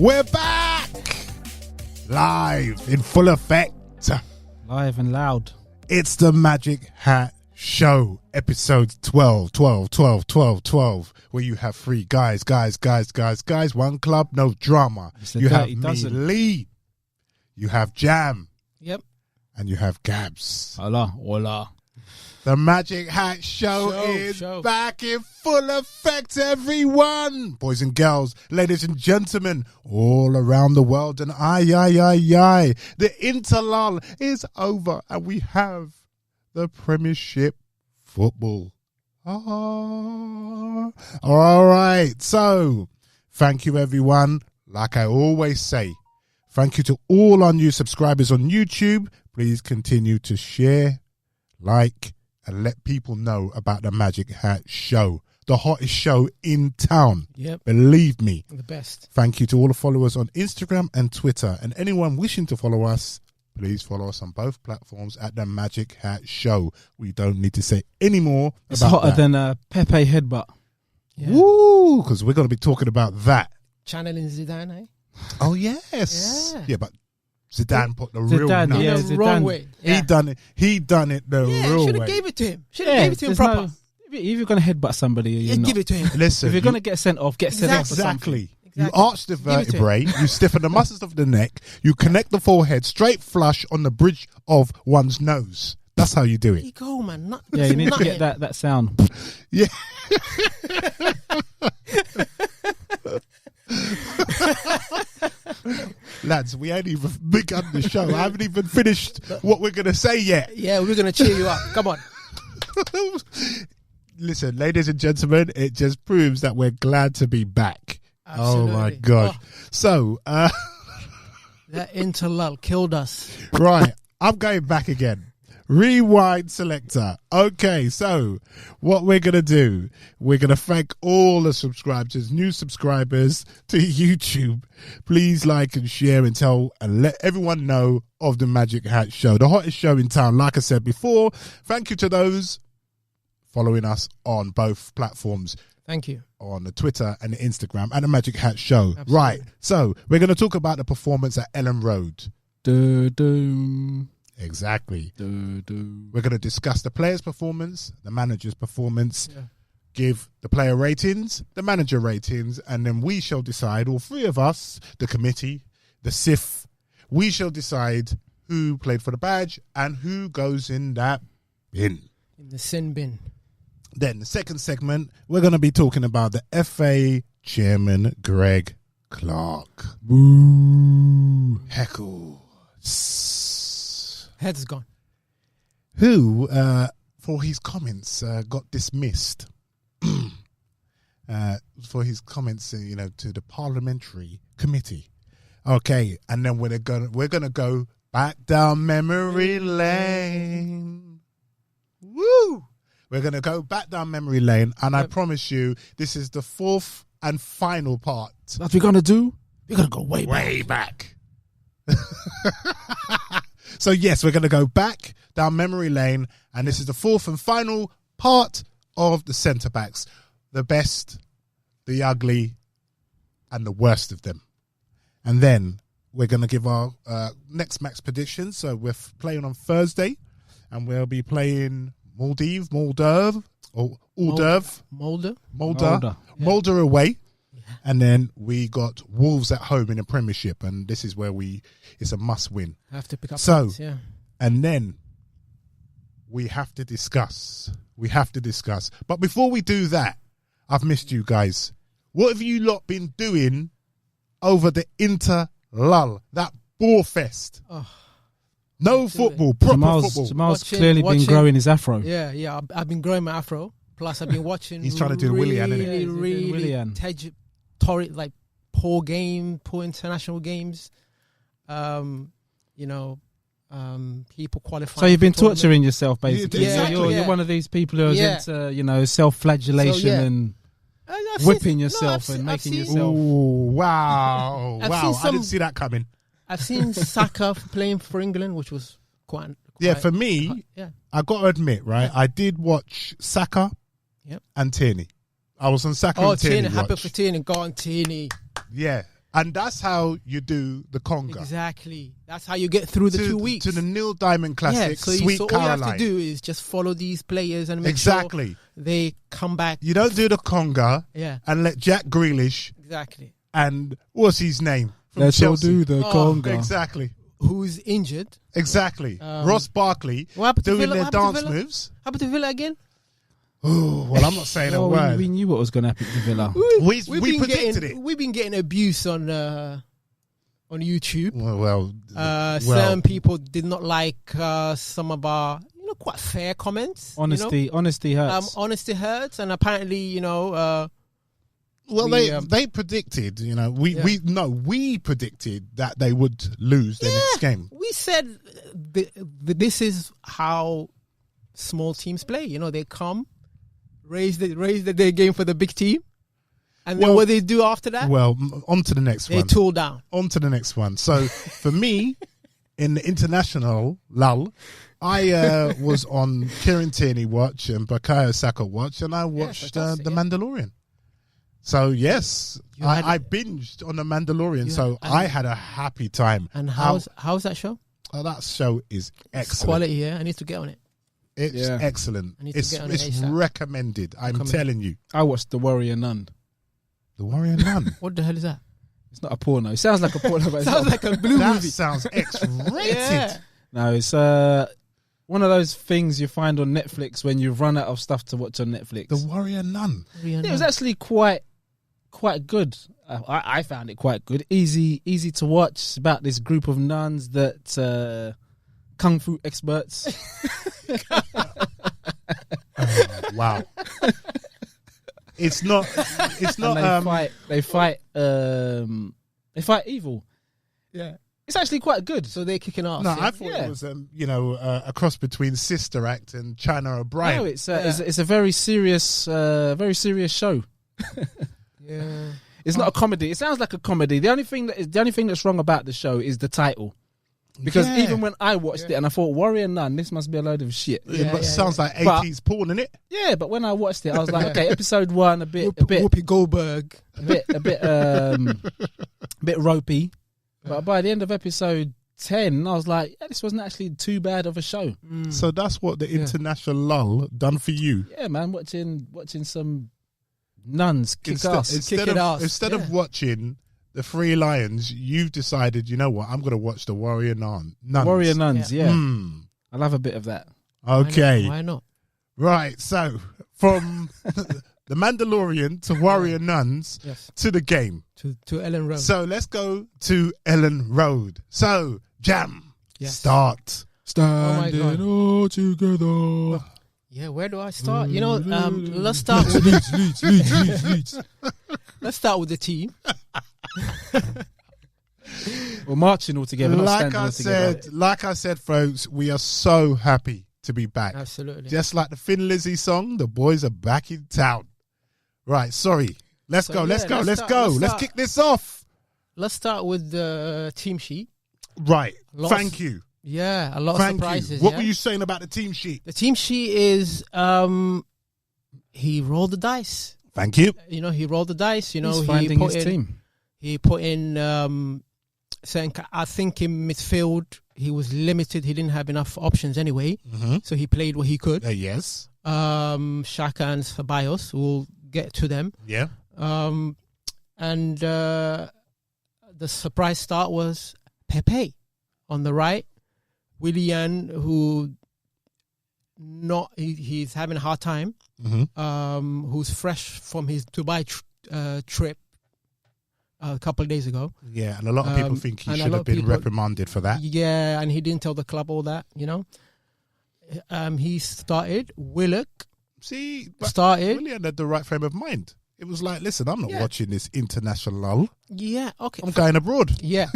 We're back! Live in full effect. Live and loud. It's the Magic Hat Show, episode 12, where you have three guys, one club, no drama. You have me, Lee. You have Jam. Yep. And you have Gabs. Hola. The Magic Hat Show is back in full effect, everyone. Boys and girls, ladies and gentlemen, all around the world. And the interlull is over and we have the Premiership football. All right. So, thank you, everyone. Like I always say, thank you to all our new subscribers on YouTube. Please continue to share, like, and let people know about the Magic Hat Show, the hottest show in town. Yep. Believe me. The best. Thank you to all the followers on Instagram and Twitter. And anyone wishing to follow us, please follow us on both platforms at the Magic Hat Show. We don't need to say any more it's about hotter that. than a Pepe headbutt. Yeah. Woo! Because we're going to be talking about that. Channeling Zidane, eh? Oh, yes. Yeah. Yeah, but Zidane put the Zidane, real yeah, the wrong way. He done it the real should way. have gave it to him. Should have gave it to him proper. If you're going to headbutt somebody, you're not. Give it to him. Listen, If you're going to get sent off, get sent off for something. Exactly. You arch the vertebrae, you stiffen the muscles of the neck, you connect the forehead straight flush on the bridge of one's nose. That's how you do There it. you go, man. Yeah, you need to get that sound. Yeah. Lads, we ain't even begun the show. I haven't even finished what we're going to say yet. Yeah, we're going to cheer you up. Come on. Listen, ladies and gentlemen, it just proves that we're glad to be back. Absolutely. Oh, my gosh. Oh. So, That interlull killed us. right, I'm going back again. Rewind selector. Okay, so what we're going to do, we're going to thank all the subscribers, new subscribers to YouTube. Please like and share and tell and let everyone know of the Magic Hat Show, the hottest show in town. Like I said before, thank you to those following us on both platforms. Thank you. On the Twitter and the Instagram and the Magic Hat Show. Absolutely. Right, so we're going to talk about the performance at Elland Road. Exactly. We're going to discuss the player's performance, the manager's performance, give the player ratings, the manager ratings, and then we shall decide, all three of us, the committee, the SIF, we shall decide who played for the badge and who goes in that bin. In the sin bin. Then the second segment, we're going to be talking about the FA chairman, Greg Clark. Boo. Heckle. Head's gone. Who, for his comments, got dismissed. For his comments, to the parliamentary committee. Okay, and then we're gonna go back down memory lane. Woo! We're gonna go back down memory lane, and I promise you, this is the fourth and final part. What we're going to do? We're going to go Way back. So yes, we're going to go back down memory lane, and this is the fourth and final part of the centre backs, the best, the ugly, and the worst of them. And then we're going to give our next match predictions. So we're playing on Thursday, and we'll be playing Molde away. And then we got Wolves at home in the Premiership, and this is where it's a must win. Have to pick up So, points, yeah. and then we have to discuss. But before we do that, I've missed you guys. What have you lot been doing over the interlull, that ball fest? Oh, no football, proper football. Jamal's clearly been growing his afro. Yeah. I've been growing my afro. Plus, I've been watching. He's trying to do the Willian, isn't he? Really torrid, like poor international games. People qualifying. So you've been torturing yourself, basically. Yeah, You're one of these people who is into, self-flagellation and whipping yourself and making yourself. Oh, wow. Wow. I didn't see that coming. I've seen Saka playing for England, which was quite for me, I got to admit, right, I did watch Saka and Tierney. I was on Saka and Tierney. Happy for Tierney. Go on, Tierney. Yeah. And that's how you do the conga. Exactly. That's how you get through the 2 weeks. To the Neil Diamond Classic, so Sweet all Caroline. you have to do is just follow these players and make sure they come back. You don't do the conga and let Jack Grealish and what's his name? Let's Chelsea. All do the conga. Exactly. Who's injured. Exactly. Ross Barkley doing their dance moves. How about the Villa again? Oh, well, I'm not saying a word. We knew what was going to happen to Villa. We predicted it. We've been getting abuse on YouTube. Certain people did not like some of our, quite fair comments. Honesty hurts. Honesty hurts, and apparently, they predicted. We predicted that they would lose the next game. We said this is how small teams play. They come. Raise their game for the big team. And then what they do after that? Well, on to the next one. They tool down. On to the next one. So, for me, in the international lull, I was on Kieran Tierney watch and Bukayo Saka watch, and I watched The Mandalorian. So, yes, I binged on The Mandalorian, I had a happy time. And how's that show? Oh, that show is excellent. It's quality, yeah. I need to get on it. It's excellent. It's recommended. I'm telling you. I watched The Warrior Nun. The Warrior Nun? What the hell is that? It's not a porno. It sounds like a porno. But sounds like a blue movie. That sounds X-rated. Yeah. No, it's one of those things you find on Netflix when you've run out of stuff to watch on Netflix. The Warrior Nun. It was actually quite good. I found it quite good. Easy to watch. It's about this group of nuns that kung fu experts. Wow. It's not. They fight evil. Yeah. It's actually quite good. So they're kicking ass. No, I thought it was a cross between Sister Act and China O'Brien. No, it's a very serious show. Yeah. It's not a comedy. It sounds like a comedy. The only thing that's wrong about the show is the title. Because even when I watched it and I thought Warrior Nun, this must be a load of shit. But sounds like 80s porn, innit? Yeah, but when I watched it, I was like, okay, episode 1 a bit Whoopi Goldberg, a bit ropey. But by the end of episode 10, I was like, this wasn't actually too bad of a show. So that's what the international lull done for you. Yeah, man, watching some nuns kick ass. Instead of watching the Three Lions, you've decided, you know what, I'm going to watch the Warrior Nuns. Warrior Nuns, yeah. I'll have a bit of that. Okay. Why not? Right, so from The Mandalorian to Warrior Nuns to the game. To Elland Road. So let's go to Elland Road. So, Jam, start. Standing all together. Yeah, where do I start? Let's start with Leeds. Let's start with the team. We're marching all together. Like I said, folks, we are so happy to be back. Absolutely. Just like the Thin Lizzy song, the boys are back in town. Right, sorry. Let's go. Let's kick this off. Let's start with the team sheet. Right. Thank you. Yeah, a lot of surprises. What were you saying about the team sheet? The team sheet is he rolled the dice. Thank you. He rolled the dice. He's finding his team. He put in I think in midfield he was limited. He didn't have enough options anyway. So he played what he could. Yes. Xhaka and Ceballos, we'll get to them. Yeah. And the surprise start was Pepe on the right. Willian, who he's having a hard time, who's fresh from his Dubai trip a couple of days ago. Yeah, and a lot of people think he should have been reprimanded for that. Yeah, and he didn't tell the club all that, He started. Willock started. Willian had the right frame of mind. It was like, listen, I'm not watching this international lull. Yeah, okay. I'm going abroad. Yeah.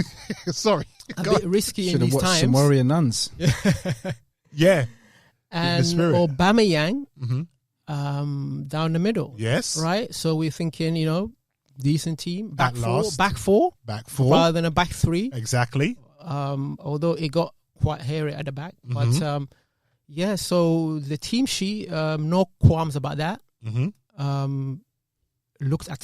Sorry. A bit risky in these times. Should have watched some Warrior Nuns. Yeah. And Aubameyang down the middle. Yes. Right? So we're thinking, decent team. Back four. Rather than a back three. Exactly. Although it got quite hairy at the back. But, so the team sheet, no qualms about that. Looked at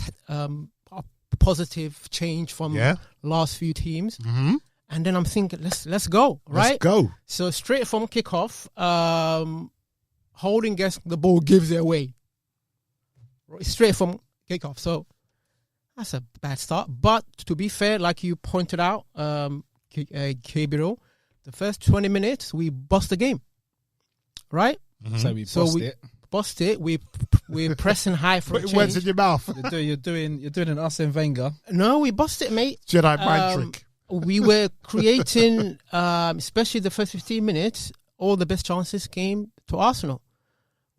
positive change from last few teams. Mm-hmm. And then I'm thinking, let's go, right? Let's go. So straight from kickoff, Holding gets the ball, gives it away. Straight from kickoff. So that's a bad start. But to be fair, like you pointed out, Gabriel, the first 20 minutes, we bust the game. Right? Mm-hmm. So we bust it. We're pressing high for a change. Words in your mouth. You're doing an Arsene Wenger. No, we bust it, mate. Jedi mind trick. We were creating, especially the first 15 minutes, all the best chances came to Arsenal.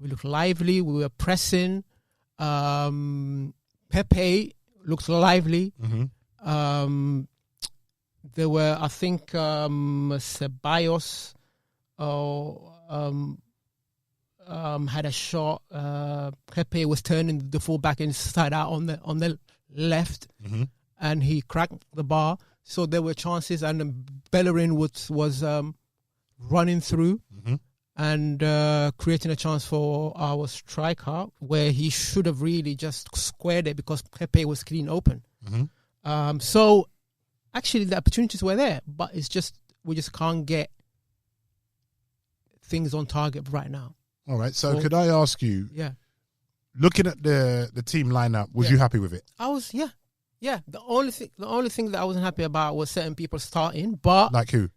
We looked lively. We were pressing. Pepe looked lively. Mm-hmm. There were, I think, Ceballos had a shot. Pepe was turning the fullback inside out on the left, mm-hmm. and he cracked the bar. So there were chances, and Bellerin was running through mm-hmm. and creating a chance for our striker where he should have really just squared it because Pepe was clean open. Mm-hmm. So actually the opportunities were there, but it's just we just can't get things on target right now. All right. So could I ask you? Yeah. Looking at the team lineup, was you happy with it? I was. Yeah. Yeah. The only thing that I wasn't happy about was certain people starting, but Like who?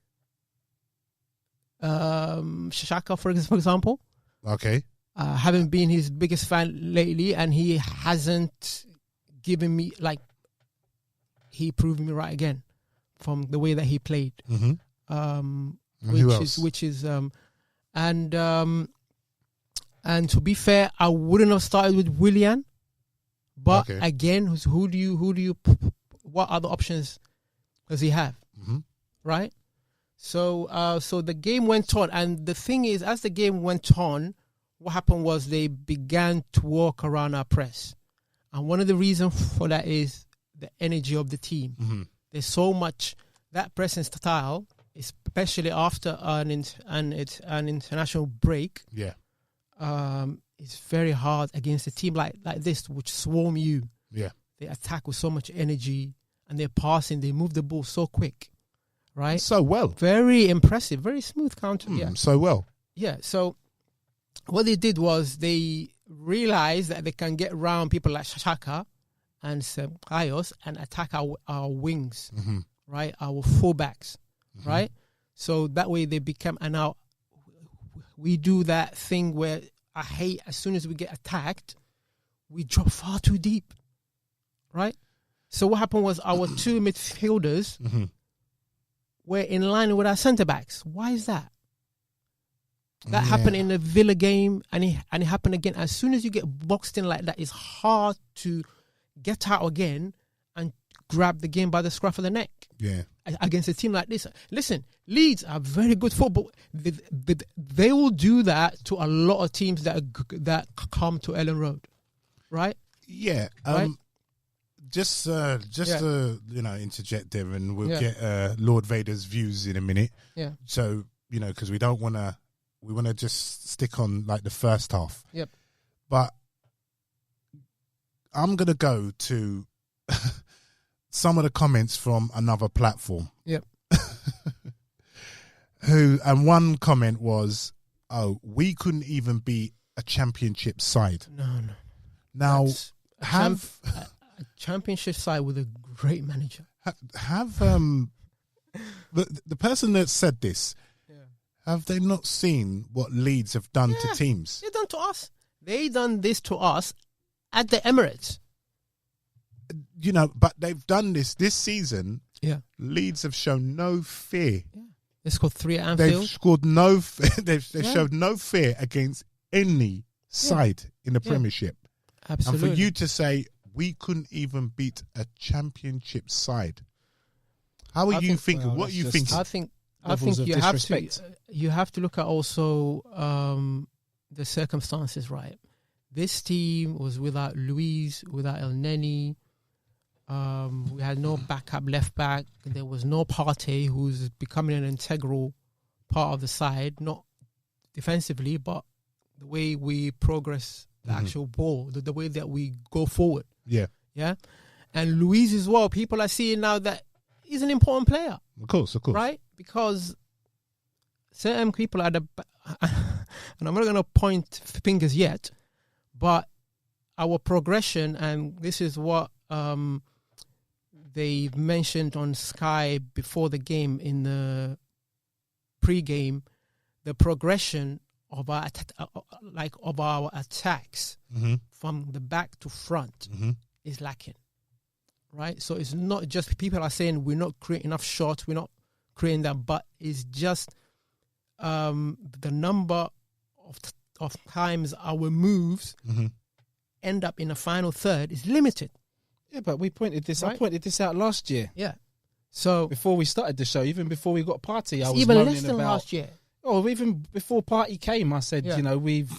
Shaka, for example. Okay. Haven't been his biggest fan lately, and he hasn't given me he proved me right again from the way that he played. Mm-hmm. And to be fair, I wouldn't have started with Willian, but Okay. again, what other options does he have? Mm-hmm. Right? So the game went on, and the thing is, as the game went on, what happened was they began to walk around our press, and one of the reasons for that is the energy of the team. Mm-hmm. There's so much that pressing style, especially after an international break. Yeah. It's very hard against a team like this, which swarm you. Yeah. They attack with so much energy, and they're passing. They move the ball so quick, right? So well. Very impressive, very smooth counter. Yeah. So well. Yeah. So what they did was they realized that they can get around people like Shaka and Ceballos and attack our wings, Mm-hmm. right? Our fullbacks, Mm-hmm. right? So that way they become, and now we do that thing where I hate as soon as we get attacked, we drop far too deep, right? So what happened was our two midfielders Mm-hmm. were in line with our centre-backs. Why is that? That happened in the Villa game, and it happened again. As soon as you get boxed in like that, it's hard to get out again and grab the game by the scruff of the neck. Yeah. Against a team like this. Listen, Leeds are very good football. They will do that to a lot of teams that come to Elland Road, right? Yeah. Right? Just to interject there, and we'll get Lord Vader's views in a minute. Yeah. So because we don't want to, we want to just stick on like the first half. Yep. But I'm gonna go to some of the comments from another platform. Yep. And one comment was, "Oh, we couldn't even be a championship side." No. Now, a championship side with a great manager. Have the person that said this, have they not seen what Leeds have done to teams? They done to us. They done this to us at the Emirates. But they've done this season. Yeah. Leeds have shown no fear. Yeah. They scored 3 at Anfield. They've scored no. They've showed no fear against any side in the Premiership. Absolutely. And for you to say we couldn't even beat a championship side, how are you thinking? Well, what are you thinking? I think you have to look at also the circumstances, right? This team was without Luis, without El Neni. We had no backup left back. There was no Partey, who's becoming an integral part of the side, not defensively, but the way we progress the actual ball, the way that we go forward. Yeah. Yeah. And Luis as well, people are seeing now that he's an important player. Of course. Right? Because certain people are and I'm not going to point fingers yet, but our progression, and this is what they mentioned on Sky before the game in the pre-game, the progression of our attacks from the back to front is lacking, right? So it's not just people are saying we're not creating enough shots, we're not creating that, but it's just the number of times our moves end up in the final third is limited. Yeah, but we pointed this. Right? I pointed this out last year. Yeah. So before we started the show, even before we got Party, I was even moaning less than about, last year. Oh, even before Party came, I said, you know, we've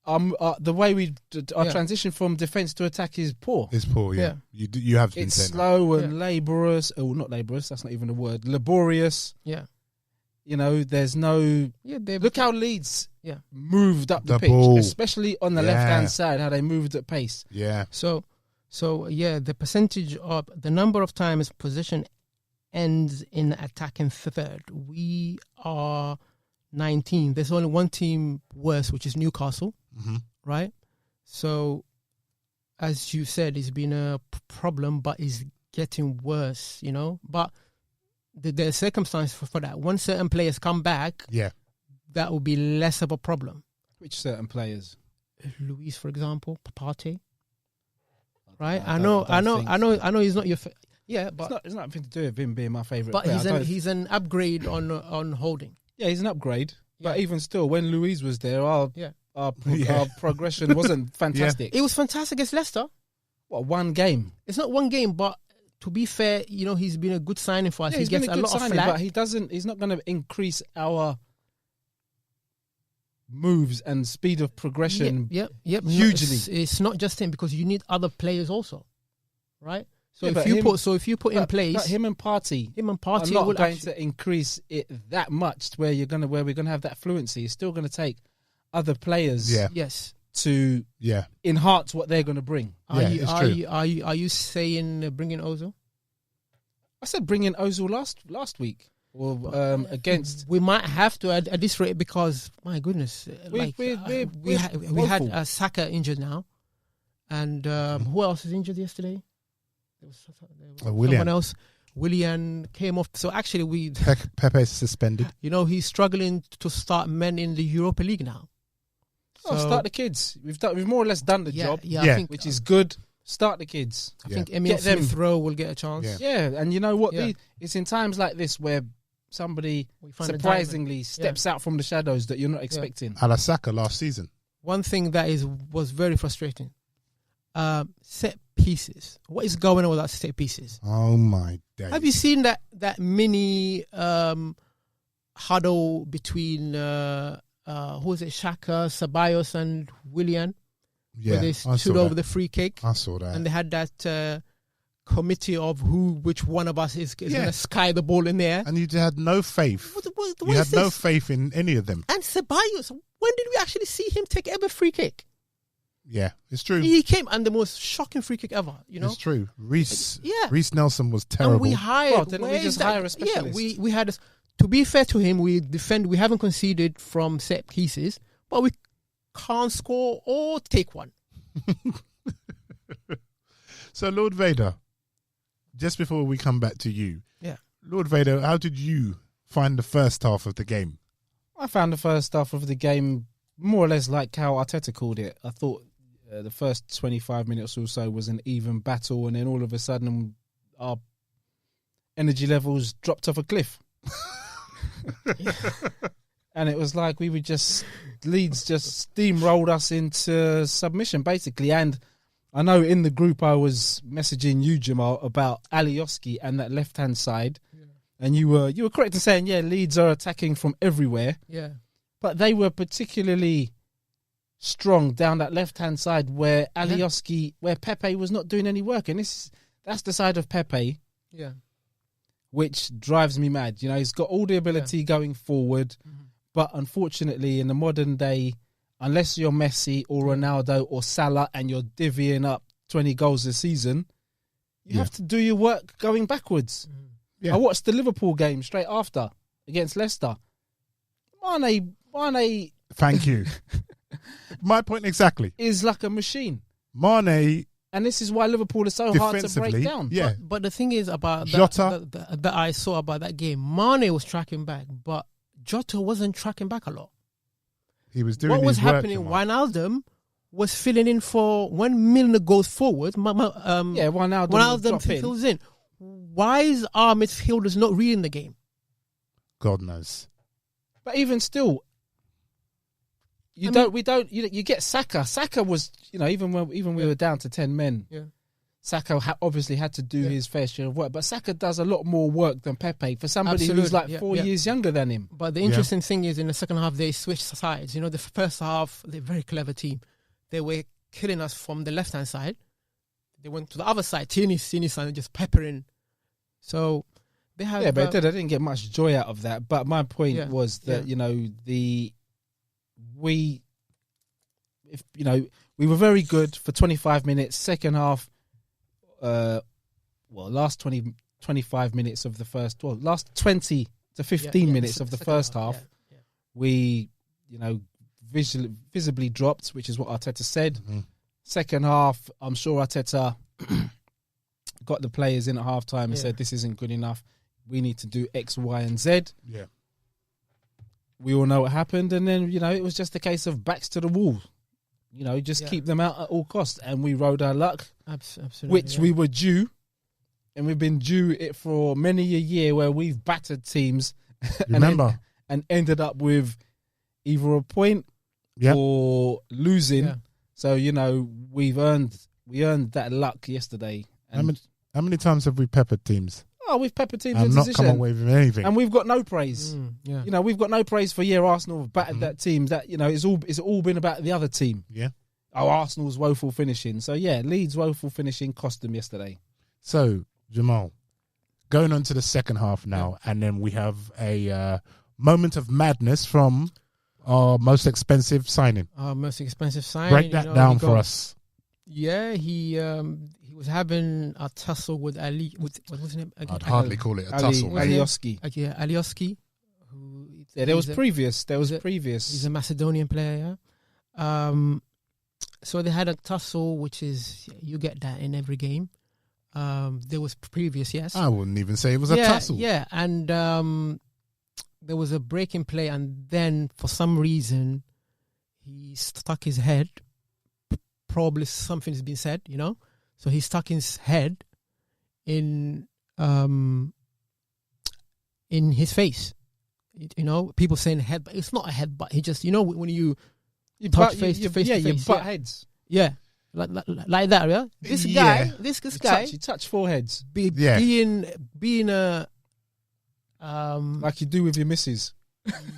the way our transition from defense to attack is poor. It's poor, yeah. You have been it's saying slow and laborious. Oh, not laborious. That's not even a word. Laborious. Yeah. You know, there's no. Yeah. Look how Leeds moved up the pitch, ball. especially on the left hand side. How they moved at pace. Yeah. So the percentage of the number of times possession ends in attacking third, we are 19. There's only one team worse, which is Newcastle, right? So, as you said, it's been a problem, but it's getting worse, you know. But there's circumstances for that. When certain players come back, that will be less of a problem. Which certain players? Luis, for example, Partey. Right, I know. He's not your. But it's nothing to do with him being my favourite. But he's an upgrade on Holding. Yeah, he's an upgrade. Yeah. But even still, when Luis was there, our progression wasn't fantastic. It was fantastic against Leicester. What, one game? It's not one game, but to be fair, you know, he's been a good signing for us. Yeah, he gets a lot of flack, but he's not going to increase our moves and speed of progression. Yep. Hugely. It's not just him, because you need other players also, right? So if you put in place, but him and Party are not going to increase it that much to where we're gonna have that fluency. It's still going to take other players, to enhance what they're going to bring. Are you saying bringing Ozil? I said bringing Ozil last week. Or against, we might have to at this rate, because my goodness, we had Saka injured now, and who else was injured yesterday? There was someone else. Willian came off. So actually, Pepe is suspended. You know, he's struggling to start men in the Europa League now. So start the kids. We've more or less done the job. I think, which is good. Start the kids. I think Emil Smith-Rowe will get a chance. Yeah, and you know what? It's in times like this where somebody surprisingly steps out from the shadows that you're not expecting. A la Saka last season. One thing that was very frustrating. Set pieces. What is going on with that set pieces? Oh my days. Have you seen that mini huddle between who is it, Xhaka, Ceballos and Willian? Yeah, where they stood over the free kick. I saw that. And they had that committee of which one of us is going to sky the ball in there. And you had no faith. You had no faith in any of them. And Ceballos, when did we actually see him take ever free kick? Yeah, it's true. He came and the most shocking free kick ever. You know, it's true. Reece Nelson was terrible. And we hired. Didn't we just hire a specialist? Yeah, we had. To be fair to him, we haven't conceded from set pieces, but we can't score or take one. So, Lord Vader, just before we come back to you, Lord Vader, how did you find the first half of the game? I found the first half of the game more or less like how Arteta called it. I thought the first 25 minutes or so was an even battle, and then all of a sudden our energy levels dropped off a cliff. And it was like Leeds just steamrolled us into submission, basically. And I know in the group I was messaging you, Jamal, about Alioski and that left-hand side. Yeah. And you were correct in saying, Leeds are attacking from everywhere. Yeah. But they were particularly strong down that left-hand side where Alioski, where Pepe was not doing any work. And that's the side of Pepe. Yeah. Which drives me mad. You know, he's got all the ability going forward, but unfortunately in the modern day, unless you're Messi or Ronaldo or Salah and you're divvying up 20 goals this season, you have to do your work going backwards. Yeah. I watched the Liverpool game straight after against Leicester. Mane. Thank you. My point exactly. Is like a machine. Mane. And this is why Liverpool is so hard to break down. Yeah. But the thing is about that I saw about that game, Mane was tracking back, but Jota wasn't tracking back a lot. He was doing what was work, happening. Wijnaldum was filling in for when Milner goes forward. Wijnaldum fills in. Why is our midfielders not reading the game? God knows. But even still, you get Saka. Saka was, even when we were down to 10 men. Yeah. Saka obviously had to do his fair share of work, but Saka does a lot more work than Pepe for somebody who's like 4 years younger than him. But the interesting thing is, in the second half, they switched sides. The first half, they're a very clever team. They were killing us from the left-hand side. They went to the other side, Tierney side, just peppering. So they have... Yeah, but they didn't get much joy out of that. But my point was that, we were very good for 25 minutes. Second half, last 25 minutes of the first... Well, last 20 to 15 minutes of the first half, we, visibly dropped, which is what Arteta said. Mm-hmm. Second half, I'm sure Arteta got the players in at halftime and said, this isn't good enough. We need to do X, Y, and Z. Yeah. We all know what happened. And then, it was just a case of backs to the wall. Keep them out at all costs. And we rode our luck, absolutely, which we were due. And we've been due it for many a year where we've battered teams and ended up with either a point or losing. Yeah. So, we earned that luck yesterday. And how many times have we peppered teams? Oh, we've peppered teams and in not position. come away with anything. And we've got no praise. We've got no praise for Arsenal have battered that team. That it's all been about the other team. Yeah. Arsenal's woeful finishing. So Leeds' woeful finishing cost them yesterday. So Jamal, going on to the second half now, and then we have a moment of madness from our most expensive signing. Break that down for us. Yeah, he was having a tussle with Ali. What was his name? I'd hardly call it a tussle. Alioski. Alioski. There was previous. He's a Macedonian player. Yeah. So they had a tussle, which is you get that in every game. There was previous, yes. I wouldn't even say it was a tussle. Yeah, and there was a break in play, and then for some reason he stuck his head. Probably something's been said, So he stuck his head in his face. People saying head, but it's not a head, but he just, when you touch face to face. Yeah, you butt heads. Yeah. Like that, yeah. This guy, you touch foreheads. Being a like you do with your missus.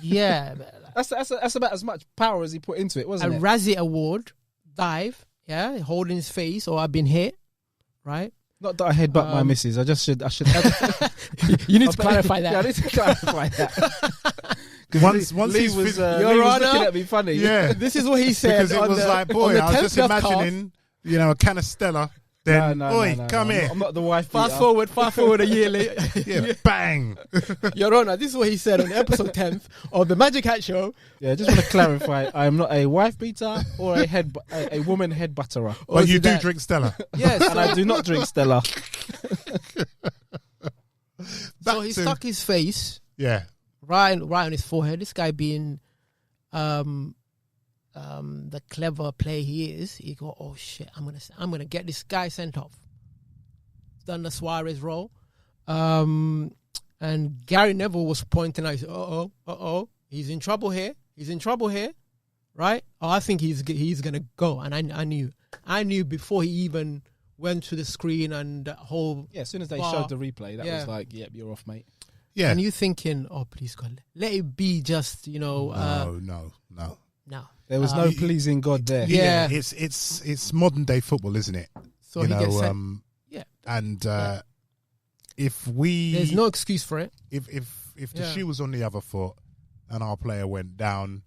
Yeah, that's about as much power as he put into it, wasn't it? A Razzie Award dive, holding his face, or I've been hit, right? Not that I headbutt my missus. I should. You need to clarify that. Yeah, I need to clarify that. Once Lee he's was Your Honor, looking at me funny. Yeah, this is what he said. Because it was like, boy, I was just imagining, a can of Stella. Then, come here. I'm not the wife. Fast forward a year later. Yeah, bang. Your Honor, this is what he said on episode 10th of the Magic Hat Show. Yeah, just want to clarify. I am not a wife beater or a woman head butterer. But you do drink Stella. Yes, and I do not drink Stella. So he stuck his face. Yeah. Right on his forehead. This guy being the clever player he is, he go, oh shit, I'm gonna get this guy sent off. Done the Suarez role, and Gary Neville was pointing out, he's in trouble here, right? Oh, I think he's gonna go, and I knew before he even went to the screen and the whole. Yeah, as soon as they showed the replay, that was like, yep, you're off, mate. Yeah, and you thinking, oh please God, let it be just No. There was no pleasing God there. Yeah, it's modern day football, isn't it? So he gets sent. And if we, there's no excuse for it. If the shoe was on the other foot and our player went down,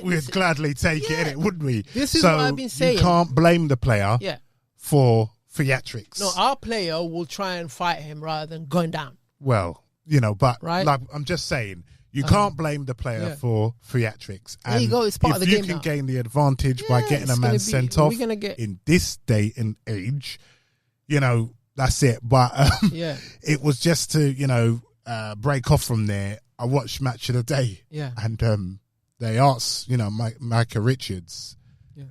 we'd gladly take it, innit, wouldn't we? This is what I've been saying. You can't blame the player for theatrics. No, our player will try and fight him rather than going down. Well, but like I'm just saying, you can't blame the player for theatrics. And there you go. It's part of the game. If you can gain the advantage by getting a man sent off in this day and age, that's it. But it was just to, break off from there. I watched Match of the Day. Yeah. And they asked, Micah Richards,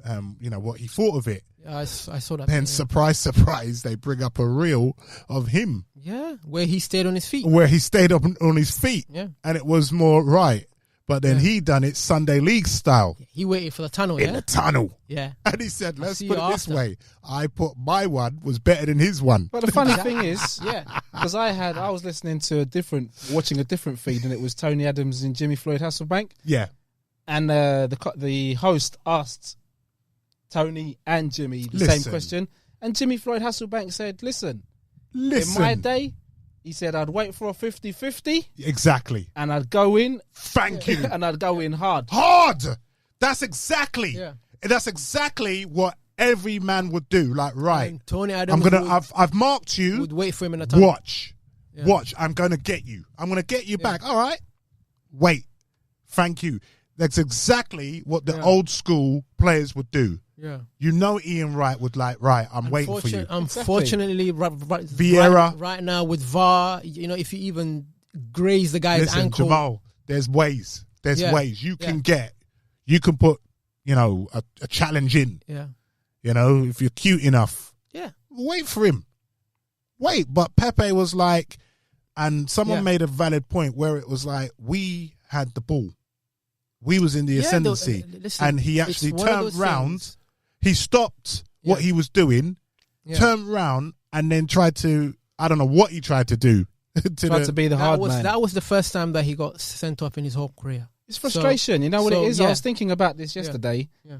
what he thought of it. I saw that. Then, surprise, surprise, they bring up a reel of him. Yeah, where he stayed on his feet. Yeah. And it was more right. But then he done it Sunday League style. He waited for the tunnel, In the tunnel. Yeah. And he said, let's put it this way. I put my one was better than his one. But the funny thing is, because I was listening to watching a different feed, and it was Tony Adams and Jimmy Floyd Hasselbank. Yeah. And the host asked Tony and Jimmy the same question. And Jimmy Floyd Hasselbank said, listen, in my day, he said, I'd wait for a 50-50. Exactly. And I'd go in. Thank you. And I'd go in hard. Hard! That's exactly what every man would do. Like, right. And Tony Adams I've marked you. Would wait for him in a tunnel. Watch. I'm going to get you. I'm going to get you back. All right. Wait. Thank you. That's exactly what the old school players would do. Yeah. Ian Wright would I'm waiting for you. Unfortunately, Vieira. Right now with VAR, if you even graze the guy's ankle. Jamal, there's ways. There's ways. You can put, a challenge in. Yeah. If you're cute enough. Yeah. Wait for him. Wait. But Pepe was like, and someone made a valid point where it was like, we had the ball. We was in the ascendancy. And he actually turned round. He stopped what he was doing, turned round, and then tried to, I don't know what he tried to do. Tried to be the hard man. That was the first time that he got sent off in his whole career. It's frustration. You know what it is? I was thinking about this yesterday. Yeah.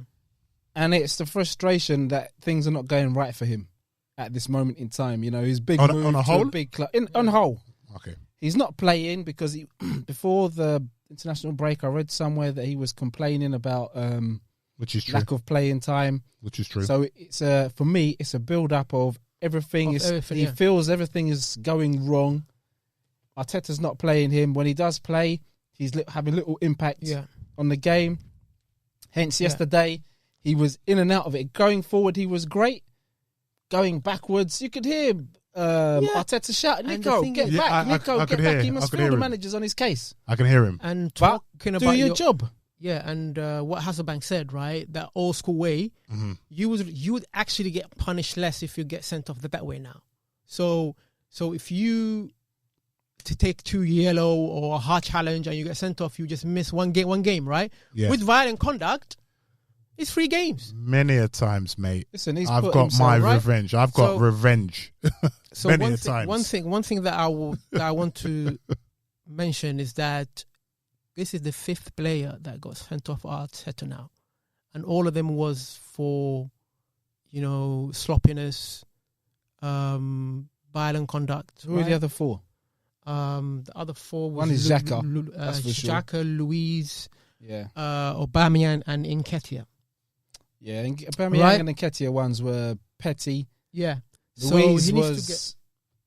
And it's the frustration that things are not going right for him at this moment in time. His big move on a whole? to a big club. On a whole. Okay. He's not playing because before the international break, I read somewhere that he was complaining about which is true. Lack of playing time. Which is true. So it's for me, it's a build-up of everything. He feels everything is going wrong. Arteta's not playing him. When he does play, he's having little impact on the game. Hence, yesterday, he was in and out of it. Going forward, he was great. Going backwards, you could hear Arteta shout, Nico, get back. Nico, get back. He must feel the manager's on his case. I can hear him. And talking about your job. Yeah, and what Hasselbank said, right? That old school way, you would actually get punished less if you get sent off that way now. So if you to take 2 yellow or a hard challenge and you get sent off, you just miss one game, right? Yeah. With violent conduct, it's 3 games. Many a times, mate. Listen, I've got my revenge. I've got revenge. So many a times. One thing that I want to mention is that this is the 5th player that got sent off Arteta now, and all of them was for, sloppiness, violent conduct. Who are the other 4? The other 4 was one is Xhaka. That's for sure. Xhaka, Luiz, Aubameyang, and Nketiah. Yeah, Aubameyang and Nketiah ones were petty. Yeah, Luiz so he needs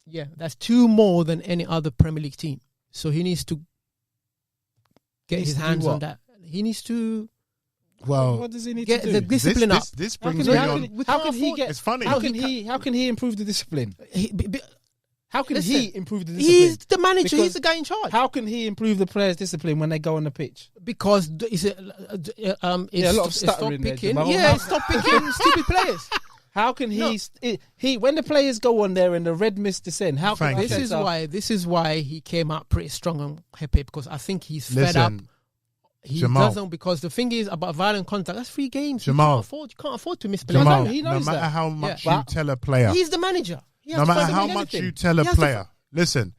to get. That's 2 more than any other Premier League team. So he needs to get his hands on that. He needs to. Well, what does he need to do? Get the discipline up. This brings me on. How can he get? It's funny. How can he improve the discipline? How can he improve the discipline? He's the manager. He's the guy in charge. How can he improve the players' discipline when they go on the pitch? Because a lot of stuttering there, Jamal. Stop picking stupid players. How can he when the players go on there and the red mist descend? How can this is why he came out pretty strong on Pepe, because I think he's fed up. He doesn't, because the thing is about violent contact. That's 3 games. Jamal, you can't afford to miss players. Jamal, he knows no matter how much you tell a player, he's the manager. No matter how much you tell a player, listen.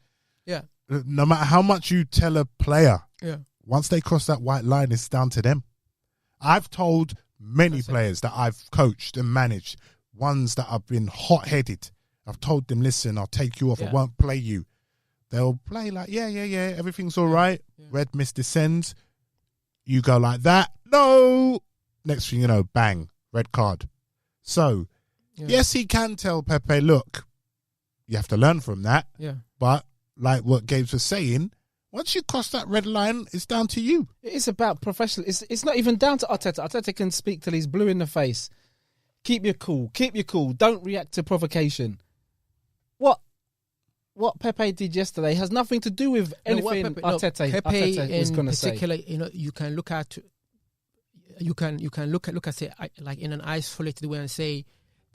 Yeah. No matter how much you tell a player, once they cross that white line, it's down to them. I've told many players that I've coached and managed, ones that have been hot-headed. I've told them, listen, I'll take you off. I won't play you. They'll play like, yeah, everything's all right. Yeah. Red mist descends. you go like that. No. Next thing you know, bang, red card. So, yes, he can tell Pepe, look, you have to learn from that. Yeah. But like what Gabe was saying, once you cross that red line, it's down to you. It is about professional. It's not even down to Arteta. Arteta can speak till he's blue in the face. Keep your cool. Keep your cool. Don't react to provocation. What Pepe did yesterday has nothing to do with anything Arteta was going to say. Particular, you can look at it like in an isolated way and say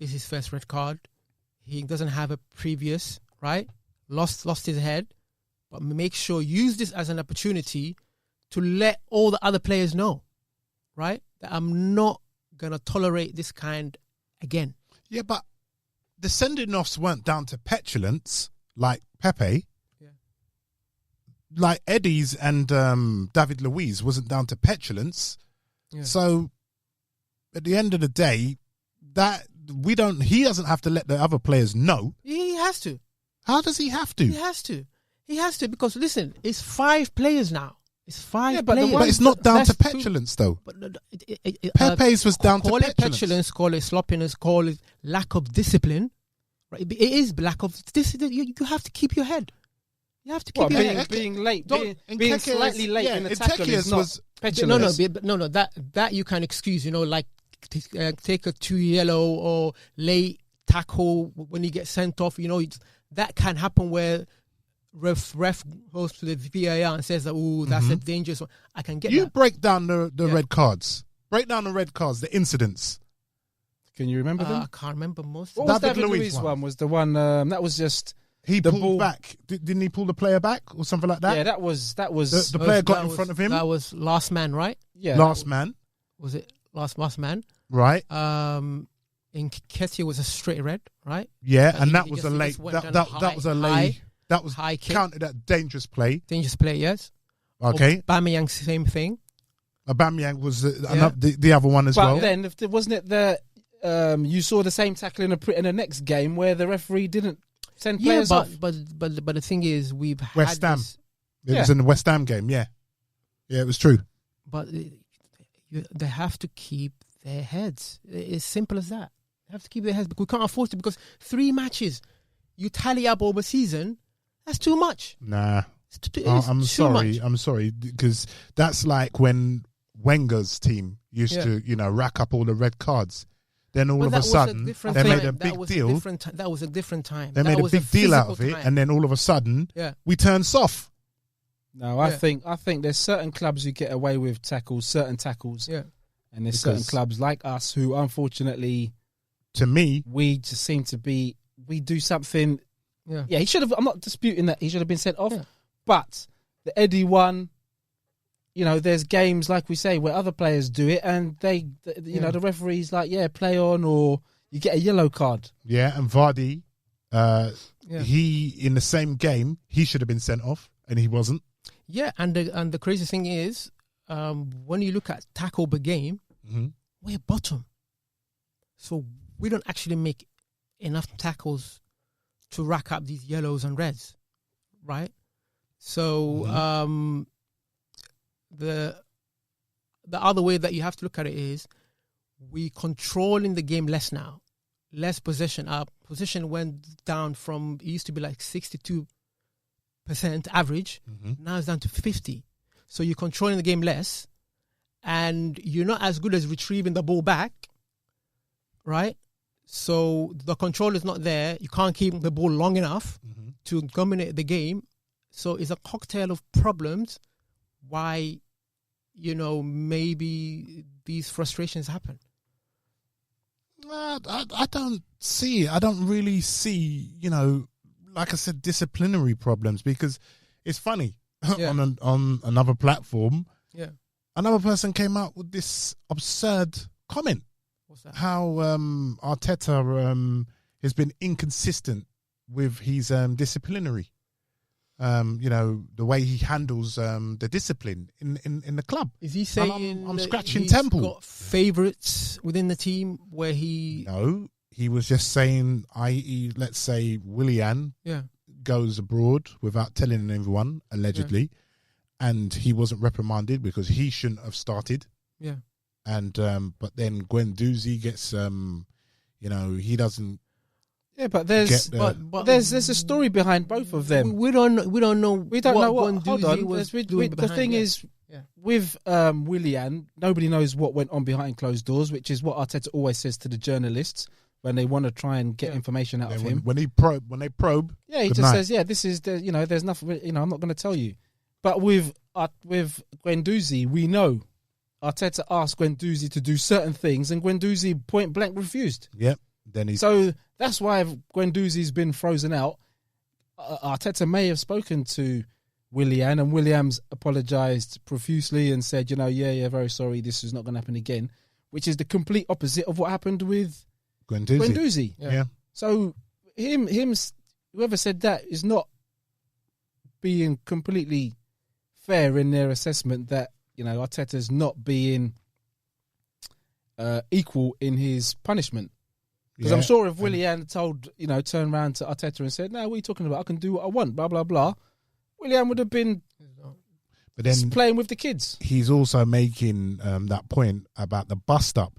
this is his first red card. He doesn't have a previous, right? Lost his head, but make sure use this as an opportunity to let all the other players know, right? That I'm not gonna tolerate this kind again. Yeah, but the sending offs weren't down to petulance. Like Pepe, like Eddie's and David Luiz wasn't down to petulance. Yeah. So at the end of the day, he doesn't have to let the other players know. He has to. How does he have to? He has to because listen, it's 5 players now. It's 5 players. But it's not down to petulance though. Pepe's was down to petulance. Call it petulance, call it sloppiness, call it lack of discipline. Right, it is lack of this. You have to keep your head. You have to keep your head. Being late, being slightly late in the tackle is not petulance. No. That you can excuse. like take a 2 yellow or late tackle when you get sent off. That can happen where ref goes to the VAR and says that that's a dangerous one. I can get. You break down the red cards. Break down the red cards. The incidents. Can you remember them? I can't remember most. What was David Luiz one? Was the one that was just he pulled back? Didn't he pull the player back or something like that? Yeah, that was the player got in front of him. That was last man, right? Yeah, last man. Was it last man? Right. In Ketia was a straight red, right? Yeah, and that was a late. That was a late. That was high counted at dangerous play. Dangerous play, yes. Okay. Aubameyang, same thing. Aubameyang was the other one as well. But then, wasn't it the you saw the same tackle in the next game where the referee didn't send players off? But the thing is, we've had West Ham. This, it was in the West Ham game. Yeah, it was true. But they have to keep their heads. It's simple as that. They have to keep their heads. But we can't afford to because 3 matches, you tally up over season. That's too much. Nah, I'm sorry. Much. I'm sorry because that's like when Wenger's team used to, rack up all the red cards. Then all of a sudden, they made a big deal. That was a different time. They made a big deal out of it, and then all of a sudden, we turned soft. No, I think there's certain clubs who get away with certain tackles, and there's certain clubs like us who, unfortunately, to me, we just seem to be we do something. Yeah, he should have. I'm not disputing that he should have been sent off, but the Eddie one. There's games like we say where other players do it, and the referee's like, play on, or you get a yellow card. Yeah, and Vardy, he in the same game he should have been sent off, and he wasn't. Yeah, and the crazy thing is, when you look at tackle per game, we're bottom, so we don't actually make enough tackles to rack up these yellows and reds, right? So. The other way that you have to look at it is we controlling the game less now. Less possession. Our possession went down from, it used to be like 62% average. Now it's down to 50. So you're controlling the game less and you're not as good as retrieving the ball back, right? So the control is not there. You can't keep the ball long enough to dominate the game. So it's a cocktail of problems why, maybe these frustrations happen. I don't see it. I don't really see, like I said, disciplinary problems because it's funny. On another platform, another person came out with this absurd comment. What's that? How Arteta has been inconsistent with his disciplinary. The way he handles the discipline in the club. Is he saying I'm scratching he's temple? Got favourites within the team where he? No, he was just saying, i.e., let's say Willian goes abroad without telling anyone, allegedly, and he wasn't reprimanded because he shouldn't have started. Yeah. And but then Guendouzi gets he doesn't. Yeah, but there's a story behind both of them. We don't know what Hold on. was The thing is, with Willian, nobody knows what went on behind closed doors, which is what Arteta always says to the journalists when they want to try and get information out of him. When they probe, yeah, he just says, this is there's nothing. I'm not going to tell you. But with Guendouzi, we know Arteta asked Guendouzi to do certain things, and Guendouzi point blank refused. Yep. So that's why Guendouzi's been frozen out. Arteta may have spoken to Willian, and Williams apologised profusely and said, very sorry, this is not going to happen again, which is the complete opposite of what happened with Guendouzi. Yeah. So him, whoever said that is not being completely fair in their assessment that, Arteta's not being equal in his punishment. Because I'm sure if Willian turned around to Arteta and said, "No, what are you talking about? I can do what I want." Blah blah blah. Willian would have been, but then playing with the kids. He's also making that point about the bust up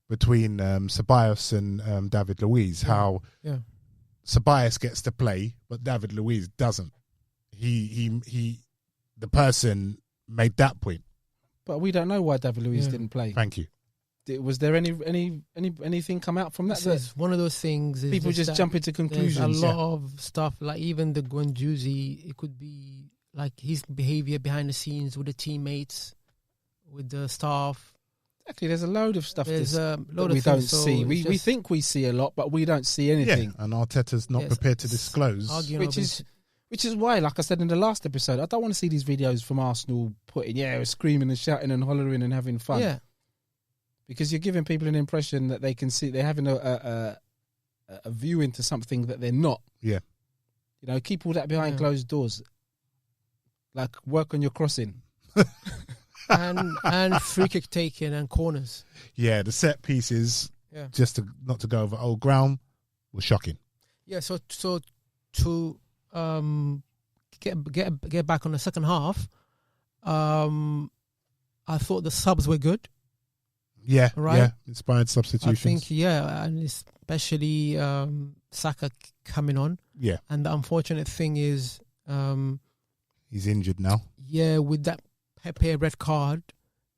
between Ceballos and David Luiz. How Ceballos gets to play, but David Luiz doesn't. The person made that point, but we don't know why David Luiz didn't play. Thank you. Was there anything come out from that? It's one of those things. People just jump into conclusions. There's a lot of stuff, like even the Guendouzi, it could be like his behaviour behind the scenes with the teammates, with the staff. Exactly, there's a load of stuff that we don't see. We think we see a lot, but we don't see anything. Yeah, and Arteta's not prepared to disclose. Which is why, like I said in the last episode, I don't want to see these videos from Arsenal screaming and shouting and hollering and having fun. Yeah. Because you're giving people an impression that they can see, they're having a view into something that they're not. Yeah. Keep all that behind closed doors. Like, work on your crossing. and free kick taking and corners. Yeah, the set pieces, just not to go over old ground, was shocking. Yeah, so to get back on the second half, I thought the subs were good. Yeah, right. Yeah, inspired substitutions. I think, and especially Saka coming on. Yeah. And the unfortunate thing is... he's injured now. Yeah, with that Pepe red card,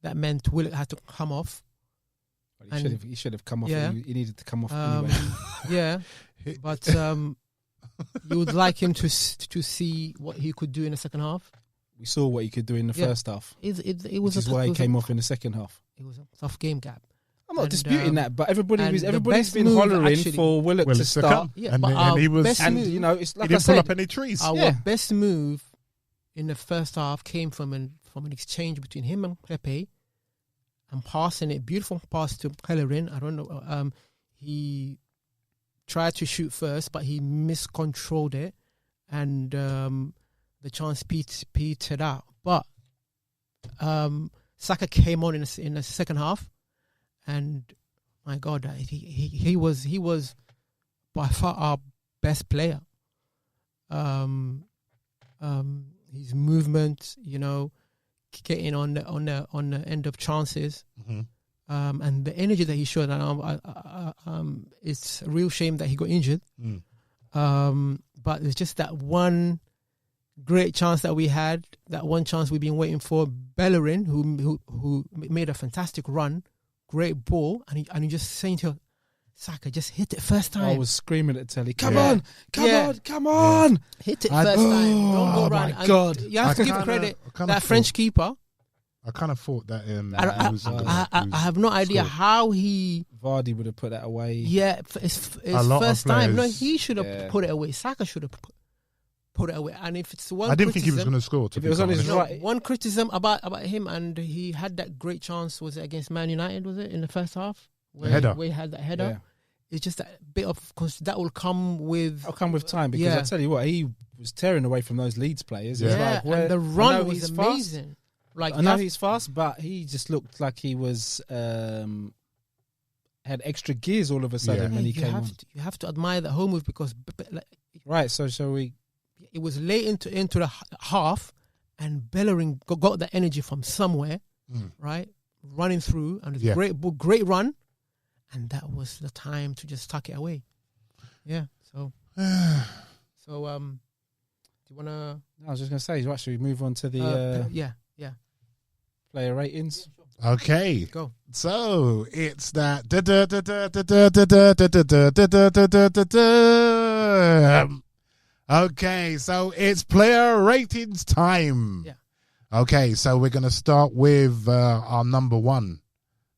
that meant Willock had to come off. He should have come off. Yeah. He needed to come off anyway. Yeah, but you would like him to see what he could do in the second half. We saw what he could do in the first half. It was why he came off in the second half. It was a tough game gap. I'm not disputing that, but everybody's been hollering for Willock to start. And he was, it's like he didn't pull up any trees. Our best move in the first half came from an exchange between him and Pepe, and passing it, beautiful pass to Pellerin. I don't know. He tried to shoot first, but he miscontrolled it, and the chance petered out. But Saka came on in the second half, and my God, he was by far our best player. His movement, getting on the end of chances, and the energy that he showed. And it's a real shame that he got injured. But it's just that one great chance that we had, that one chance we've been waiting for. Bellerin, who made a fantastic run, great ball, and he just saying to Saka, just hit it first time. I was screaming at telly, come on! Hit it first time. Don't go run. My God. You have to give credit that French keeper. I kind of thought that I have no idea how Vardy would have put that away. Yeah, it's first time. No, he should have put it away. Saka should have put it away. And if it's one, I didn't think he was going to score. If it was on his right, one criticism about him, and he had that great chance. Was it against Man United? Was it in the first half? Where he had that header. Yeah. It's just a bit of that will come with. That'll come with time, because I tell you what, he was tearing away from those Leeds players. Yeah, and the run was amazing. Like, I know he's fast, but he just looked like he was had extra gears all of a sudden when he came on. You have to admire that home move, because right. So shall we? It was late into the half, and Bellerin got the energy from somewhere, right? Running through, and a great run, and that was the time to just tuck it away. Yeah. So, do you wanna? I was just gonna say, should we move on to the player ratings? Okay. Go. So it's that. Okay, so it's player ratings time. Yeah. Okay, so we're going to start with our number one,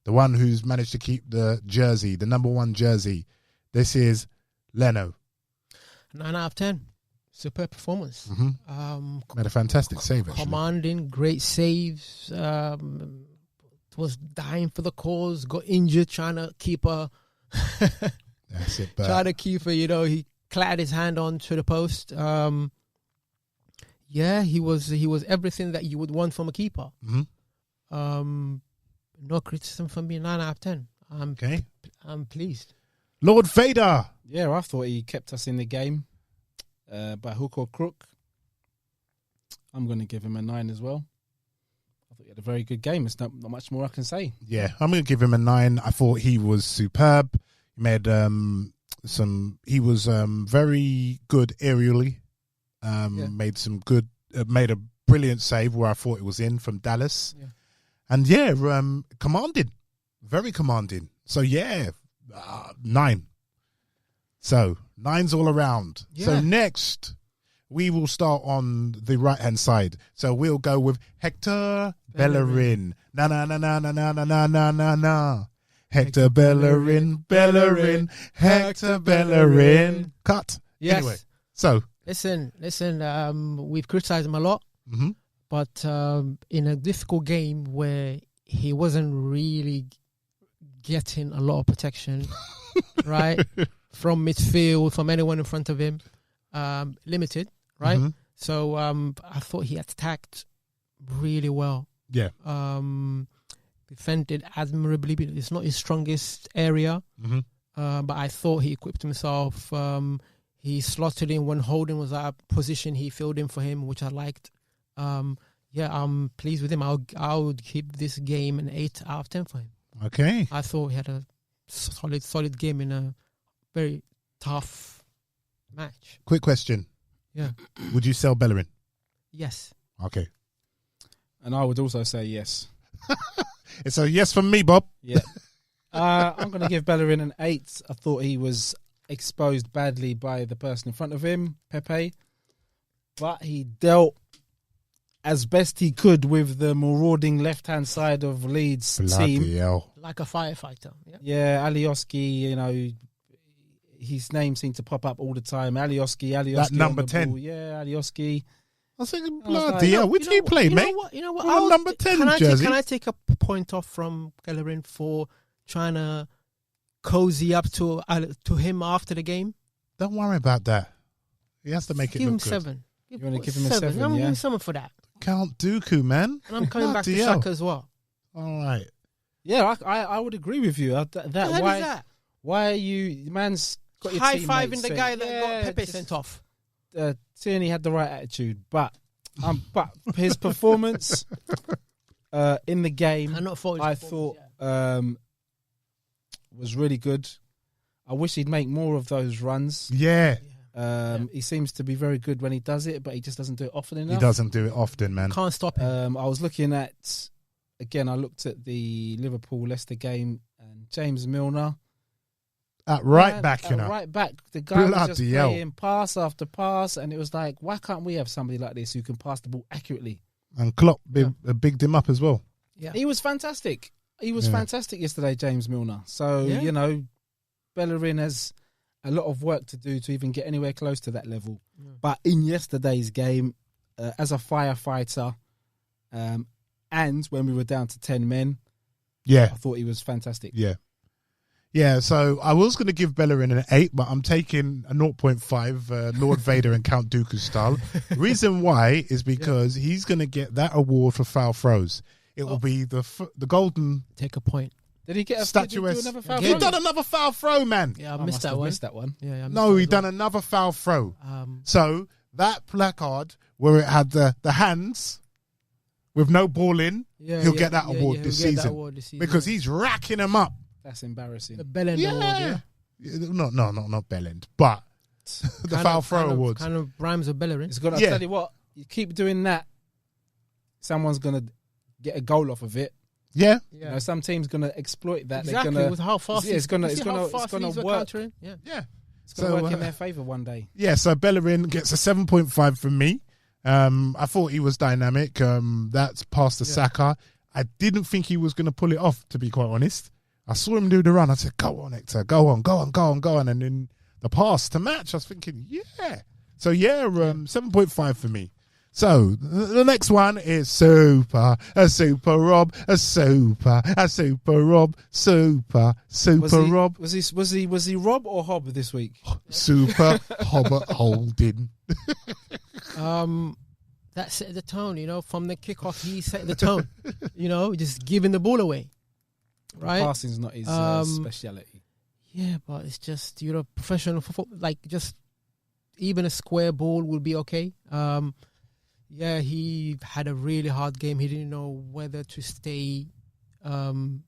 the one who's managed to keep the jersey, the number one jersey. This is Leno. 9 out of 10. Superb performance. Made a fantastic save, actually. Commanding, great saves. Was dying for the cause. Got injured trying to keep her. That's it. Trying to keep her. He clad his hand onto the post. He was everything that you would want from a keeper. No criticism from me. 9 out of 10. I'm pleased. Lord Vader. Yeah, I thought he kept us in the game by hook or crook. I'm going to give him a 9 as well. I thought he had a very good game. It's not much more I can say. Yeah, I'm going to give him a 9. I thought he was superb. He made he was very good aerially. Made a brilliant save where I thought it was in from Dallas. Yeah. And commanding. Very commanding. So 9. So 9's all around. Yeah. So next we will start on the right hand side. So we'll go with Hector Bellerin. Na. Hector Bellerin. Hector Bellerin. Cut. Yes. Anyway, so listen. We've criticized him a lot, but in a difficult game where he wasn't really getting a lot of protection, right, from midfield, from anyone in front of him, limited, right. So I thought he attacked really well. Yeah. Defended admirably, but it's not his strongest area. But I thought he equipped himself. He slotted in when Holden was out of position. He filled in for him, which I liked. I'm pleased with him. I would keep this game an 8 out of 10 for him. Okay. I thought he had a solid game in a very tough match. Quick question. Yeah. Would you sell Bellerin? Yes. Okay. And I would also say yes. It's a yes from me, Bob. Yeah. I'm going to give Bellerin an 8. I thought he was exposed badly by the person in front of him, Pepe. But he dealt as best he could with the marauding left-hand side of Leeds team. Hell. Like a firefighter. Yeah, Alioski, his name seemed to pop up all the time. Alioski. That number 10. Yeah, Alioski. I was thinking, bloody hell, where do you play, mate? You know what? Well, number 10 jersey. Can I take a point off from Bellerin for trying to cozy up to him after the game? Don't worry about that. He has to make it give look him good. 7. You want to give him a 7? I'm yeah? giving 7 for that. Count Dooku, man. And I'm coming back to Shaka as well. All right. Yeah, I would agree with you. Why are you? Man's got your high-fiving the guy that got Pepe sent off. Tierney had the right attitude, but his performance in the game, I thought was really good. I wish he'd make more of those runs. Yeah. He seems to be very good when he does it, but he just doesn't do it often enough. He doesn't do it often, man. Can't stop him. I was looking at, again, I looked at the Liverpool-Leicester game, and James Milner. At right back, Right back. The guy was just hell. playing pass after pass, and it was like, why can't we have somebody like this who can pass the ball accurately? And Klopp bigged him up as well. Yeah. He was fantastic. He was fantastic yesterday, James Milner. So, Bellerin has a lot of work to do to even get anywhere close to that level. Yeah. But in yesterday's game, as a firefighter, and when we were down to 10 men, I thought he was fantastic. Yeah, so I was going to give Bellerin an 8, but I'm taking a 0.5, Lord Vader and Count Dooku style. Reason why is because he's going to get that award for foul throws. It will be the golden... Take a point. Did he get statuesque? Another foul He done another foul throw, man. Yeah, I missed that one. Yeah, he done another foul throw. So that placard where it had the hands with no ball in, he'll get that award this season because he's racking them up. That's embarrassing. The Belland award, Not Belland, but the foul throw awards. Kind of rhymes with Bellerin. It's gonna tell you what, you keep doing that, someone's gonna get a goal off of it. Yeah. You know, some team's gonna exploit that. Exactly, they're gonna, with how fast it's gonna work. Yeah. It's gonna work in their favour one day. Yeah, so Bellerin gets a 7.5 from me. I thought he was dynamic. That's past the Saka. I didn't think he was going to pull it off, to be quite honest. I saw him do the run. I said, go on, Hector. Go on. And then the pass to match, I was thinking, yeah. So, 7.5 for me. So, the next one is a super Rob. Was he Rob or Hob this week? Super Hobbit Holding. That set the tone, you know, from the kickoff. He set the tone, you know, just giving the ball away. Right, passing's not his speciality. Yeah, but it's just, you know, professional football. Like, just even a square ball would be okay. He had a really hard game. He didn't know whether to stay in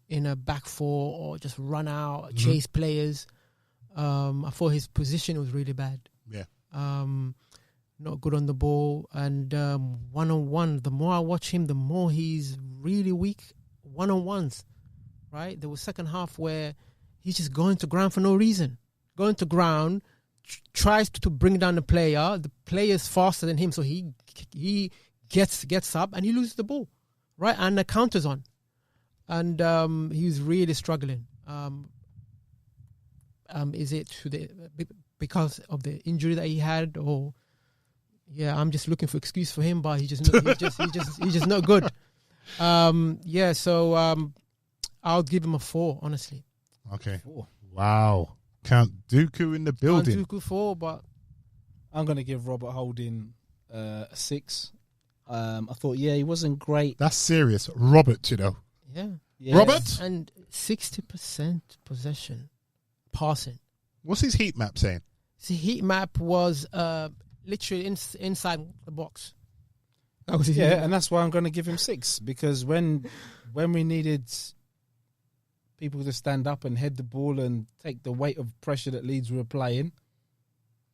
a back four or just run out, chase players. I thought his position was really bad. Yeah. Not good on the ball. And one-on-one, the more I watch him, the more he's really weak. One-on-ones, right? There was second half where he's just going to ground for no reason. Going to ground, tries to bring down the player. The player's faster than him, so he gets up and he loses the ball, right? And the counter's on. And he's really struggling. Is it because of the injury that he had, or I'm just looking for excuse for him, but he's just not good. So I'll give him a 4, honestly. Okay. 4. Wow. Count Dooku in the building. Count Dooku 4, but I'm going to give Robert Holding a 6. I thought, he wasn't great. That's serious. Robert, you know. Yeah. Robert? And 60% possession. Passing. What's his heat map saying? The heat map was literally inside the box. That was and that's why I'm going to give him 6, because when we needed people to stand up and head the ball and take the weight of pressure that Leeds were applying,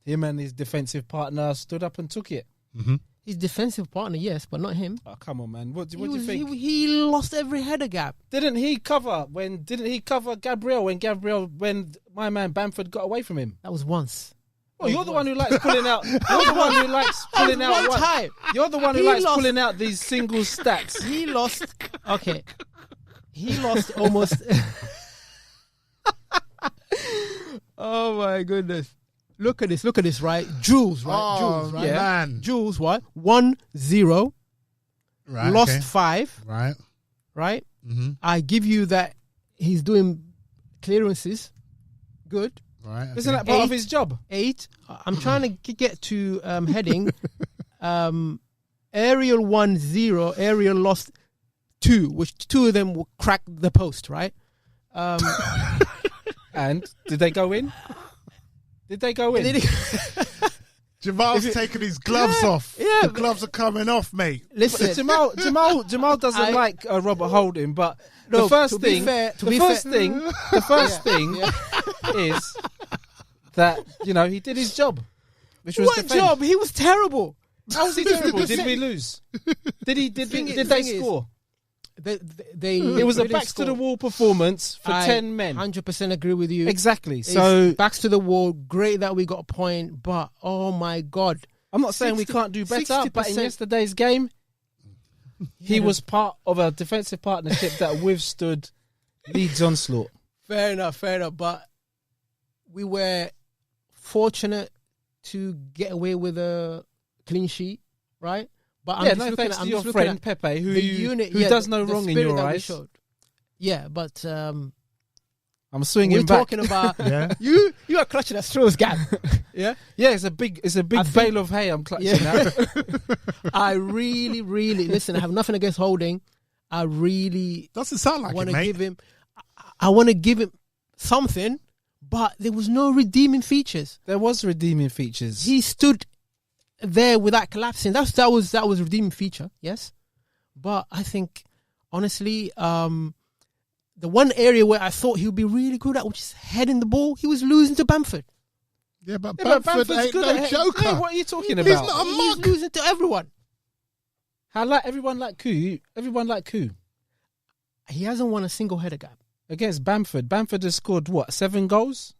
him and his defensive partner stood up and took it. Mm-hmm. His defensive partner, yes, but not him. Oh, come on, man. What do you think? He lost every header gap. Didn't he cover Gabriel when my man Bamford got away from him? That was once. Oh, you're the one who likes pulling out. You're the one who likes pulling out one time. You're the one who likes pulling out these single stats. He lost. Okay, he lost almost. Oh my goodness! Look at this, right? Jules, right? Jules, right? Man. Jules, what? 1-0. Right. Lost 5. Right. Right. Mm-hmm. I give you that he's doing clearances. Good. Right. Okay. Isn't that part of his job? 8. I'm trying to get to heading. Aerial 1-0. Aerial lost 2, which 2 of them will crack the post, right? And did they go in? Jamal's taking his gloves off. Yeah, the gloves are coming off, mate. Listen, Jamal doesn't like Robert Holding, but the first thing is that he did his job, which was what job? He was terrible. How was he terrible? Did we lose? Did they score? It was a backs to the wall performance for 10 men. 100% agree with you. Exactly. So backs to the wall. Great that we got a point, but oh my God! I'm not saying we can't do better, but in yesterday's game, he was part of a defensive partnership that withstood Leeds' onslaught. Fair enough. But we were fortunate to get away with a clean sheet, right? But thanks to your friend Pepe, who does no wrong in your eyes. Yeah, but I'm swinging back. We're talking about you are clutching at straws, Gab. Yeah, it's a big bale of hay I'm clutching at. I really listen. I have nothing against Holding. I really doesn't sound like want it, to mate. give him. I want to give him something, but there was no redeeming features. There was redeeming features. He stood there without collapsing. That was a redeeming feature, yes. But I think, honestly, the one area where I thought he would be really good at, which is heading the ball, he was losing to Bamford. Yeah, but Bamford ain't no joker. Yeah, what are you talking about? He's not a He's mug. losing to everyone. Everyone like Koo. He hasn't won a single header gap Against Bamford. Bamford has scored, 7 goals?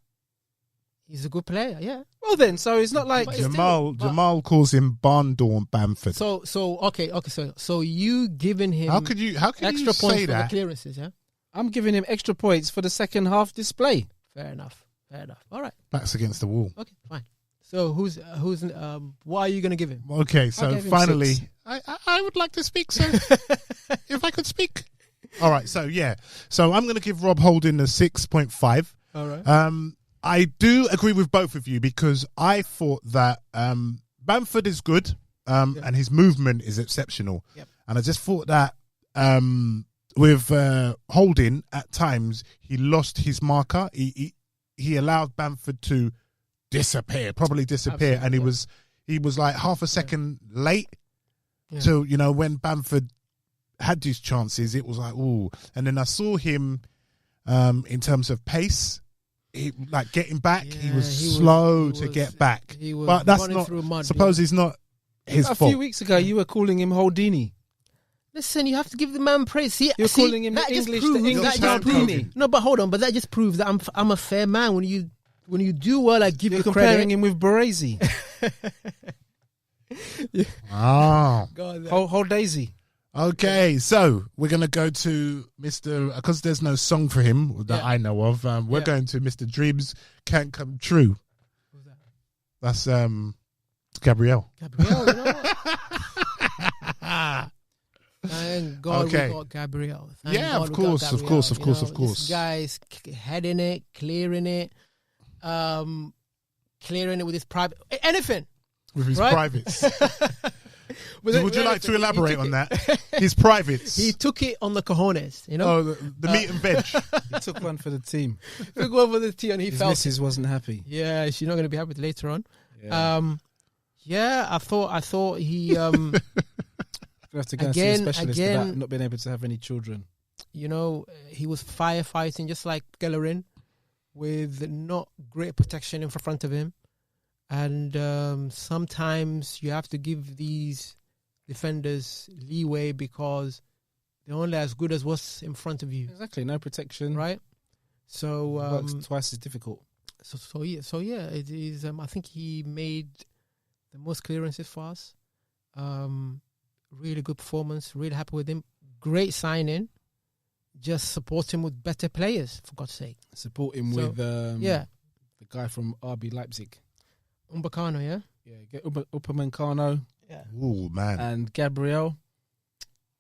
He's a good player, yeah. Well then, so it's not like... Jamal calls him barn door Bamford. So you giving him How could you extra say points for the that? clearances, yeah? I'm giving him extra points for the second half display. Fair enough. All right. Backs against the wall. Okay, fine. So who's what are you going to give him? Okay, so finally, 6. I would like to speak, sir. If I could speak. All right, so I'm going to give Rob Holding a 6.5. All right. I do agree with both of you because I thought that Bamford is good and his movement is exceptional. Yep. And I just thought that with Holding, at times, he lost his marker. He allowed Bamford to disappear. Absolutely, and he was like half a second late. Yeah. So, when Bamford had these chances, it was like, ooh. And then I saw him in terms of pace. He, like getting back, he was slow to get back. But that's not. Suppose he's not his fault. A few weeks ago, you were calling him Holdini. Listen, you have to give the man praise. You're calling him the English Houdini. No, but hold on. But that just proves that I'm a fair man. When you do well, I give you credit. You're comparing him with Baresi. Oh, Hold Daisy. Okay, so we're going to go to Mr. Because there's no song for him that I know of. We're going to Mr. Dreams Can't Come True. Who's that? That's Gabriel. Gabriel, you know what? Thank God we got Gabriel. Of course. This guy's heading it, clearing it with his private anything. With his privates. Would you like to elaborate on that? His privates. He took it on the cojones, Oh, the meat and veg. He took one for the team. Took one for the team and he His felt missus wasn't happy. Yeah, she's not going to be happy later on. Yeah. I thought he... You have to go and see a specialist about not being able to have any children. He was firefighting just like Gellerin with not great protection in front of him. And sometimes you have to give these defenders leeway because they're only as good as what's in front of you. Exactly, no protection. Right? So... works twice as difficult. So it is... I think he made the most clearances for us. Really good performance. Really happy with him. Great signing. Just support him with better players, for God's sake. Support him with the guy from RB Leipzig. Umbacano, yeah? Yeah, Upamecano. Yeah. Oh, man. And Gabriel.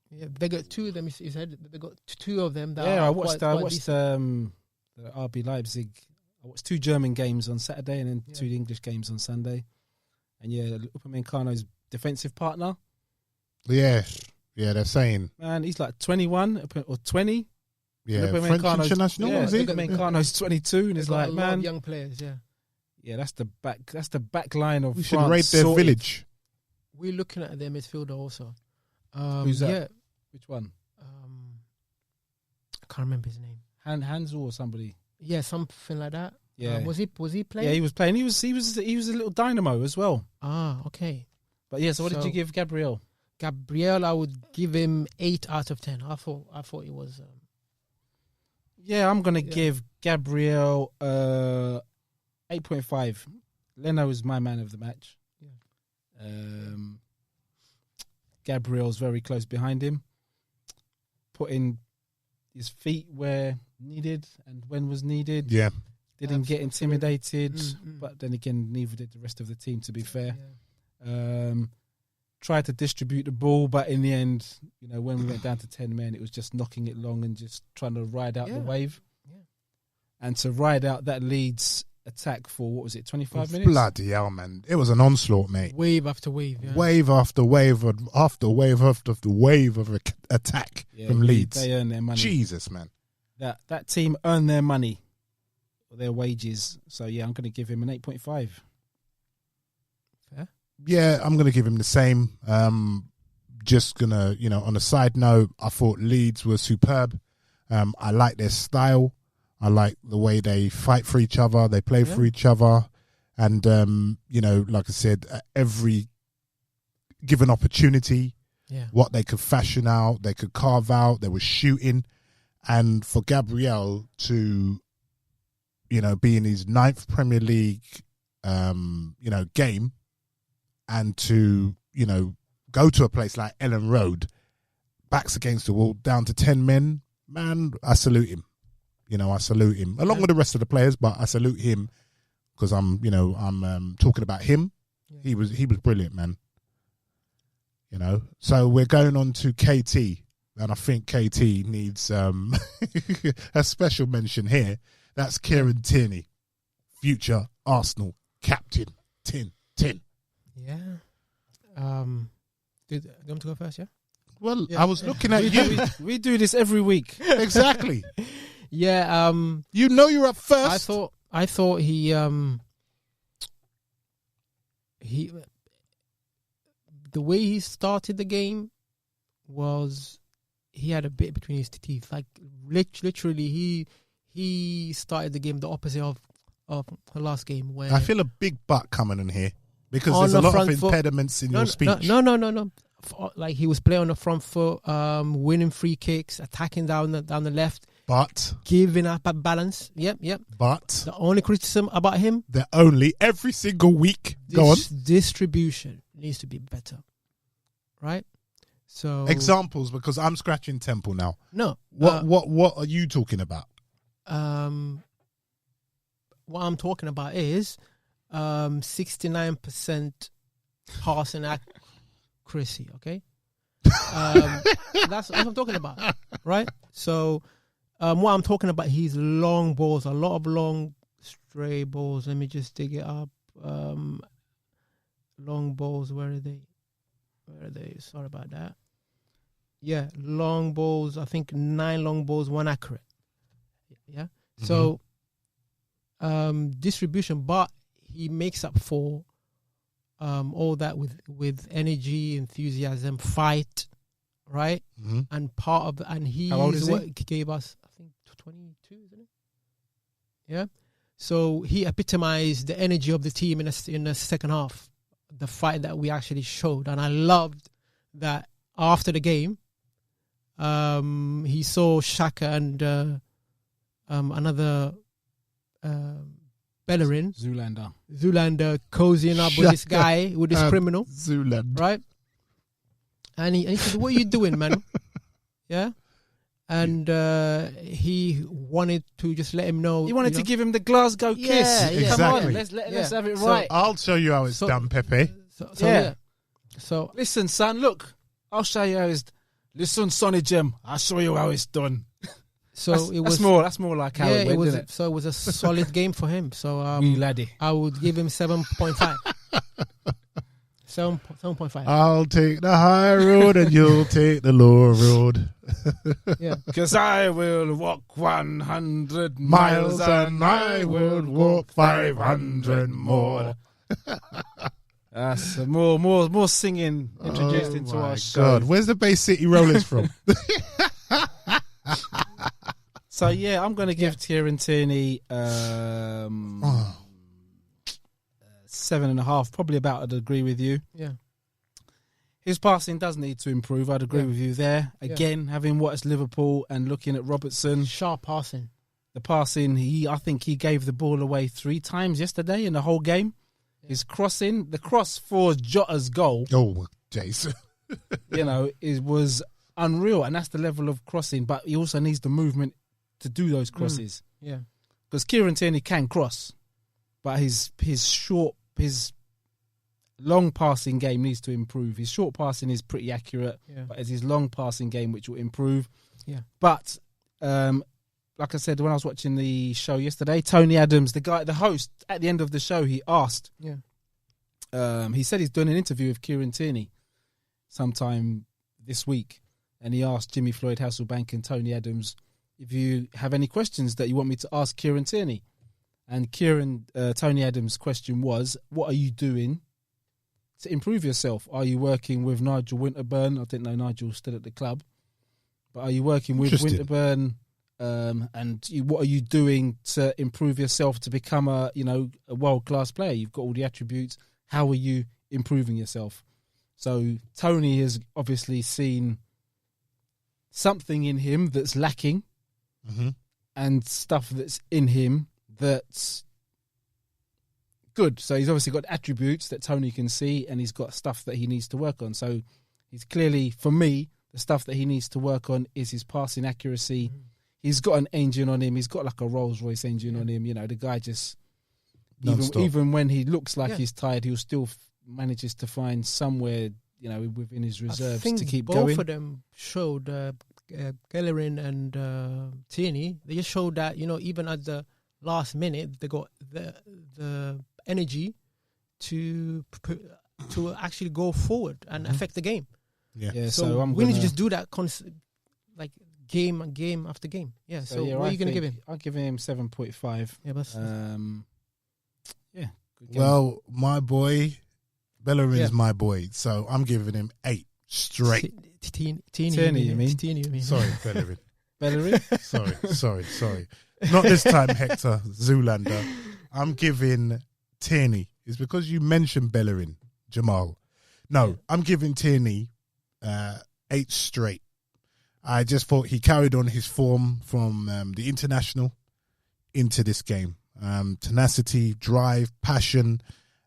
Yeah, they got two of them. He said they got two of them. I watched the RB Leipzig. I watched 2 German games on Saturday and then 2 English games on Sunday. And Upamecano's defensive partner. Yeah, they're saying. Man, he's like 21 or 20. Yeah, French international, is he? Upamecano's 22 and he's like, man. Young players, yeah. Yeah, that's the back line of we France. should raid their village. We're looking at their midfielder also. Who's that? Yeah. Which one? I can't remember his name. Hansel or somebody. Yeah, something like that. Yeah. Was he playing? Yeah, he was playing. He was a little dynamo as well. Ah, okay. But yeah, so what did you give Gabriel? Gabriel, I would give him 8 out of 10. I thought it was. Yeah, I'm gonna give Gabriel 8.5. Leno is my man of the match. Yeah. Gabriel's very close behind him, putting his feet where needed and when was needed. Yeah. Didn't get intimidated, but then again, neither did the rest of the team, to be fair. Yeah. Tried to distribute the ball, but in the end, when we went down to 10 men, it was just knocking it long and just trying to ride out the wave. Yeah. And to ride out that Leeds attack for, 25 minutes? Bloody hell, man. It was an onslaught, mate. Wave after wave. Yeah. Wave after wave after wave after wave of attack from Leeds. They earn their money. Jesus, man. That team earned their money, their wages. So, yeah, I'm going to give him an 8.5. Fair. yeah, I'm going to give him the same. Just going to, on a side note, I thought Leeds were superb. I like their style. I like the way they fight for each other. They play for each other. And, like I said, at every given opportunity, what they could fashion out, they could carve out, there was shooting. And for Gabriel to, be in his 9th Premier League, game, and to, go to a place like Elland Road, backs against the wall, down to 10 men, man, I salute him. I salute him along with the rest of the players, but I salute him because I'm talking about him. Yeah. He was brilliant, man. So we're going on to KT, and I think KT needs a special mention here. That's Kieran Tierney, future Arsenal captain. Tin. Yeah. Do you want me to go first? Yeah. Well, I was looking at you. We do this every week. Exactly. Yeah. You're up first. I thought he the way he started the game was he had a bit between his teeth. Like literally, he started the game the opposite of the last game. Where I feel a big butt coming in here because there's a lot of impediments in your speech. No. Like he was playing on the front foot, winning free kicks, attacking down the left, but giving up a balance. Yep. But the only criticism about him, every single week. Go on. Distribution needs to be better, right? So examples, because I'm scratching temple now. No, what are you talking about? What I'm talking about is 69% passing accuracy. Okay, that's what I'm talking about, right? So, what I'm talking about, he's long balls, a lot of long stray balls. Let me just dig it up. Long balls, where are they? Sorry about that. Yeah, long balls. I think 9 long balls, 1 accurate. Yeah. Mm-hmm. So, distribution, but he makes up for all that with energy, enthusiasm, fight, right? Mm-hmm. And part of and he gave us, I think, 22, isn't it? Yeah. So he epitomized the energy of the team in the second half, the fight that we actually showed, and I loved that. After the game, he saw Xhaka and another Bellerin, Zoolander cozying up with this guy, with this criminal, Zoolander, right? And he said, "What are you doing, man?" Yeah. And he wanted to just let him know. He wanted to give him the Glasgow kiss. Yeah, exactly. Come on, let's have it right. I'll show you how it's done, Pepe. So listen, son, look, I'll show you how it's. Listen, Sonny Jim, I'll show you how it's done. So that's more like how it went, isn't it? So it was a solid game for him. So laddie, I would give him 7.5. 7.5. I'll take the high road and you'll take the low road. Yeah, because I will walk 100 miles and I will walk 500 more. That's more singing introduced into our show. God, where's the Bay City Rollers from? So yeah, I'm going to give Kieran Tierney 7.5. Probably about. I'd agree with you. Yeah, his passing does need to improve. I'd agree with you there. Again, having watched Liverpool and looking at Robertson, sharp passing. The passing, I think he gave the ball away 3 times yesterday in the whole game. His crossing, the cross for Jota's goal. Oh, Jason. It was unreal. And that's the level of crossing. But he also needs the movement to do those crosses. Yeah. Because Kieran Tierney can cross. But his long passing game needs to improve. His short passing is pretty accurate. Yeah. But it's his long passing game which will improve. Yeah. But, like I said, when I was watching the show yesterday, Tony Adams, the host, at the end of the show, he asked. Yeah. He said he's doing an interview with Kieran Tierney sometime this week, and he asked Jimmy Floyd Hasselbank and Tony Adams if you have any questions that you want me to ask Kieran Tierney. And Tony Adams' question was, what are you doing to improve yourself? Are you working with Nigel Winterburn? I didn't know Nigel was still at the club. But are you working with Winterburn? What are you doing to improve yourself to become a world-class player? You've got all the attributes. How are you improving yourself? So Tony has obviously seen something in him that's lacking, and stuff that's in him that's good. So he's obviously got attributes that Tony can see, and he's got stuff that he needs to work on. So he's clearly, for me, the stuff that he needs to work on is his passing accuracy. He's got an engine on him. He's got like a Rolls-Royce engine on him. The guy just, even when he looks like he's tired, he'll still manages to find somewhere, within his reserves to keep going. Both of them showed, Bellerin and Tierney, they just showed that, even at the last minute, they got the energy to actually go forward and affect the game. Yeah. So we need to just do that like game after game. Yeah. So what are you going to give him? I'll give him 7.5. Yeah, but good game. Well, my boy, Bellerin's my boy, so I'm giving him 8 straight. Tierney, you mean? Sorry, Bellerin. Bellerin? Sorry. Not this time, Hector Zoolander. I'm giving Tierney. It's because you mentioned Bellerin, Jamal. No, I'm giving Tierney 8 straight. I just thought he carried on his form from the international into this game. Tenacity, drive, passion,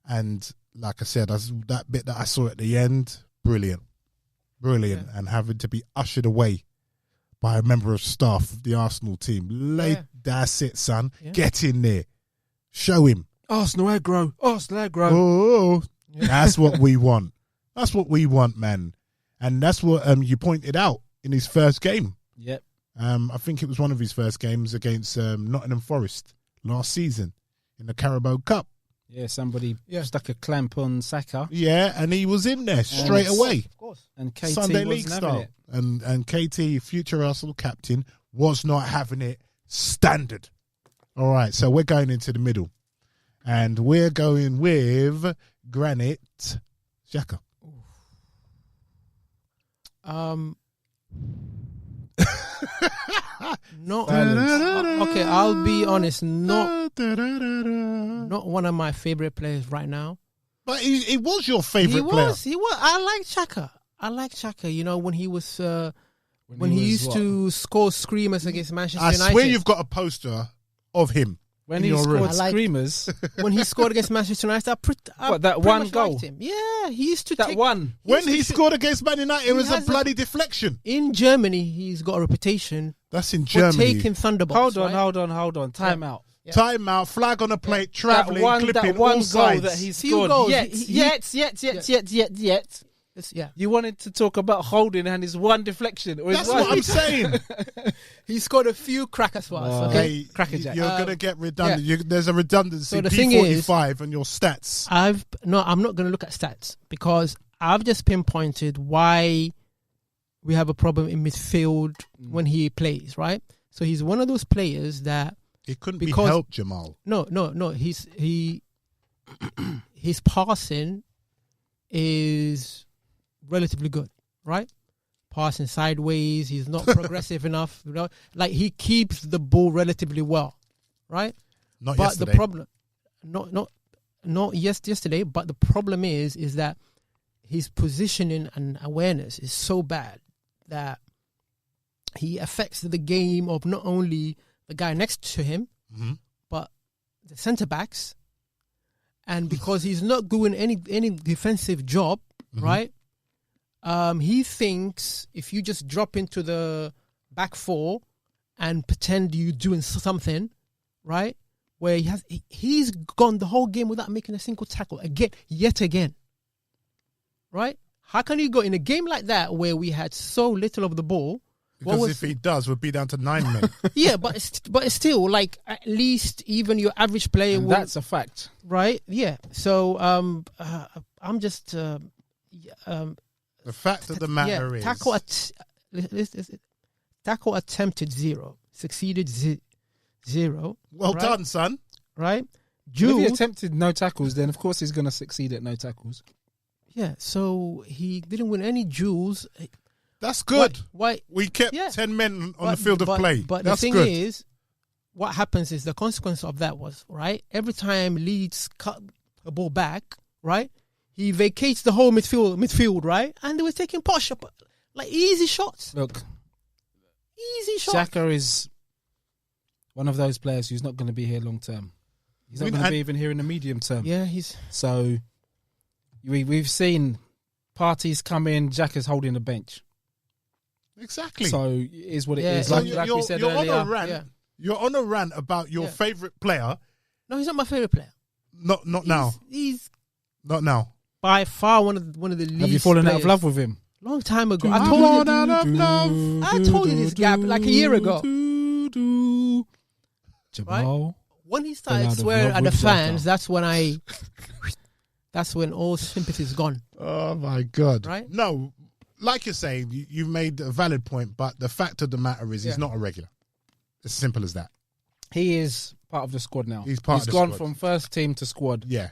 and like I said, that bit that I saw at the end, brilliant. And having to be ushered away by a member of staff of the Arsenal team. That's it, son. Yeah. Get in there. Show him. Arsenal aggro. Oh, that's what we want. That's what we want, man. And that's what you pointed out in his first game. Yep. I think it was one of his first games against Nottingham Forest last season in the Carabao Cup. Yeah, somebody stuck a clamp on Saka. Yeah, and he was in there straight away. Of course. And KT Sunday League wasn't style. having it. And KT, future Arsenal captain, was not having it standard. All right, so we're going into the middle. And we're going with Granit Xhaka. Not okay, I'll be honest, not one of my favorite players right now. But he was your favorite player. He was. I like Xhaka. When he was when he used to score screamers against Manchester United. I swear you've got a poster of him. When he scored screamers. When he scored against Manchester United, that one goal? Him. Yeah, he used to that one. When he scored against Man United, it was a bloody deflection. In Germany, he's got a reputation. That's in Germany. Taking thunderbolts. Hold on. Time out. Yeah. Time out. Flag on the plate. Traveling, clipping that one all sides. Goal that he scored. Yet. Yeah. You wanted to talk about holding and his one deflection. That's what I'm saying. He scored a few crackers for us. Okay, Crackerjack. You're going to get redundant. Yeah. There's a redundancy. So the P45 on your stats. I'm not going to look at stats because I've just pinpointed why we have a problem in midfield when he plays. Right. So he's one of those players that it couldn't be helped, Jamal. No. His passing is relatively good, right? Passing sideways, he's not progressive enough. Like he keeps the ball relatively well, right? Not but yesterday. The problem, not yesterday. But the problem is that his positioning and awareness is so bad that he affects the game of not only the guy next to him, but the centre backs. And because he's not doing any defensive job, right? He thinks if you just drop into the back four and pretend you're doing something, right? Where he's gone the whole game without making a single tackle yet again, right? How can you go in a game like that where we had so little of the ball? Because if he does, we'll be down to 9 men. Yeah, but it's still like at least even your average player. That's a fact, right? Yeah. So I'm just the fact of the matter is tackle attempted 0, succeeded 0. Well done, son. Right? If he attempted no tackles, then of course he's going to succeed at no tackles. Yeah, so he didn't win any duels. That's good. Why? We kept 10 men on the field of play. But That's the thing good. is, what happens is the consequence of that was, right, every time Leeds cut a ball back, right, he vacates the whole midfield, right, and they were taking pot shot, like easy shots. Look, easy shots. Xhaka is one of those players who's not going to be here long term. He's not going to be even here in the medium term. Yeah, he's... So we've seen parties come in, Xhaka's holding the bench. Exactly. So it is what it is. So Like we said earlier. On a rant, You're on a rant about your favourite player. No, he's not my favourite player. Not now. He's not now. By far one of the least. Have you fallen players. out of love with him? Long time ago. I told you this, Gab, like a year ago. Jamal. Right? When he started swearing at the fans, that's when all sympathy is gone. Oh my God! Right? No, like you're saying, you made a valid point, but the fact of the matter is, he's not a regular. As simple as that. He is part of the squad now. He's gone squad. From first team to squad. Yeah.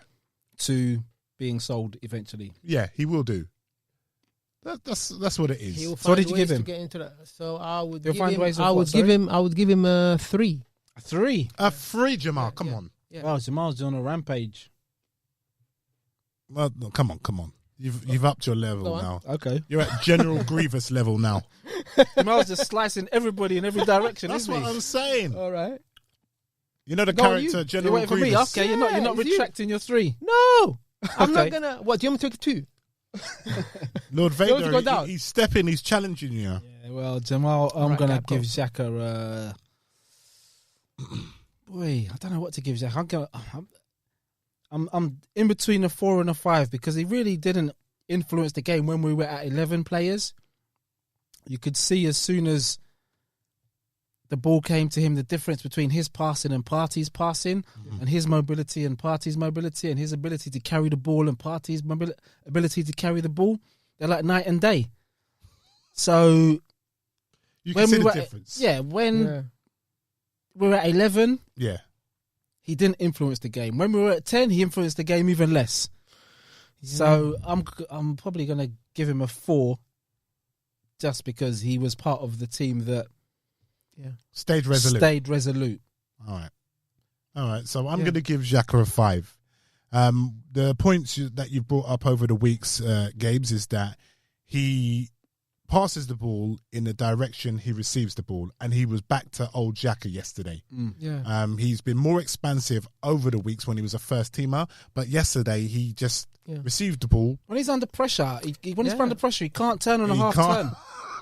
To being sold eventually. Yeah, he will do. That's what it is. So what did you give him? To get into that. So I would give him. I would give him a 3. A 3. A 3, Jamal. Come on. Yeah. Wow, Jamal's on a rampage. Well, no, come on. You've upped your level now. Okay. You're at General Grievous level now. Jamal's just slicing everybody in every direction. That's what I'm saying. All right. You know the character General You're waiting Grievous. for me. Okay, you're not retracting your 3. No, I'm not gonna. What do you want me to take 2? Lord Vader, he's stepping, he's challenging you. Yeah, well, Jamal, I'm gonna give Xhaka. Boy, I don't know what to give Xhaka. I'm in between a 4 and a 5 because he really didn't influence the game when we were at 11 players. You could see as soon as the ball came to him, the difference between his passing and Partey's passing, and his mobility and Partey's mobility, and his ability to carry the ball and Partey's ability to carry the ball. They're like night and day. So you can see the difference. When we were at 11, he didn't influence the game. When we were at 10, he influenced the game even less. So I'm probably going to give him a 4, just because he was part of the team that stayed resolute. All right. So I'm going to give Xhaka a 5. The points that you've brought up over the weeks, Gabes, is that he passes the ball in the direction he receives the ball, and he was back to old Xhaka yesterday. He's been more expansive over the weeks when he was a first teamer, but yesterday he just received the ball. When he's under pressure, when he's under pressure, he can't turn on a half turn.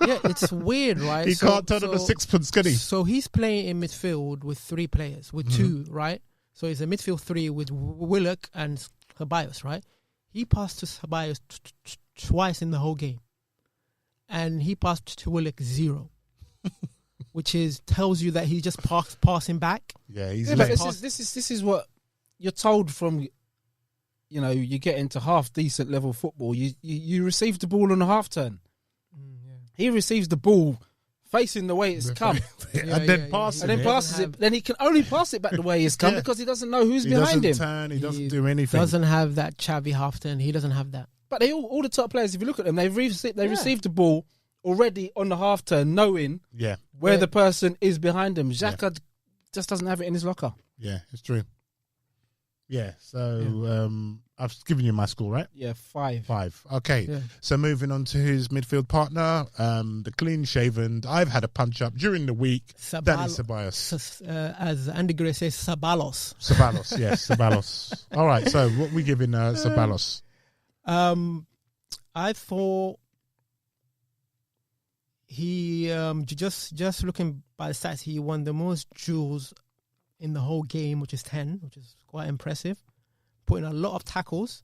Yeah, it's weird, right? He can't turn on a sixpence, can he? So he's playing in midfield with 3 players, with 2, right? So it's a midfield 3 with Willock and Ceballos, right? He passed to Ceballos twice in the whole game. And he passed to Willock 0, which tells you that he just passing back. Yeah, he's this is what you're told from, you get into half decent level football. You receive the ball on a half turn. He receives the ball facing the way it's come, and then passes it. Then he can only pass it back the way it's come because he doesn't know who's behind him. He doesn't do anything. Doesn't have that Xavi half turn. He doesn't have that. But all the top players, if you look at them, they received the ball already on the half turn, knowing where the person is behind them. Xhaka just doesn't have it in his locker. Yeah, it's true. Yeah, so I've given you my score, right? Yeah, 5. 5. Okay, so moving on to his midfield partner, the clean-shaven. I've had a punch-up during the week. Danny Ceballos. As Andy Gray says, Ceballos. Ceballos, yes, Ceballos. All right, so what are we giving Ceballos? I thought he just looking by the stats, he won the most duels in the whole game, which is 10, which is quite impressive. Putting a lot of tackles.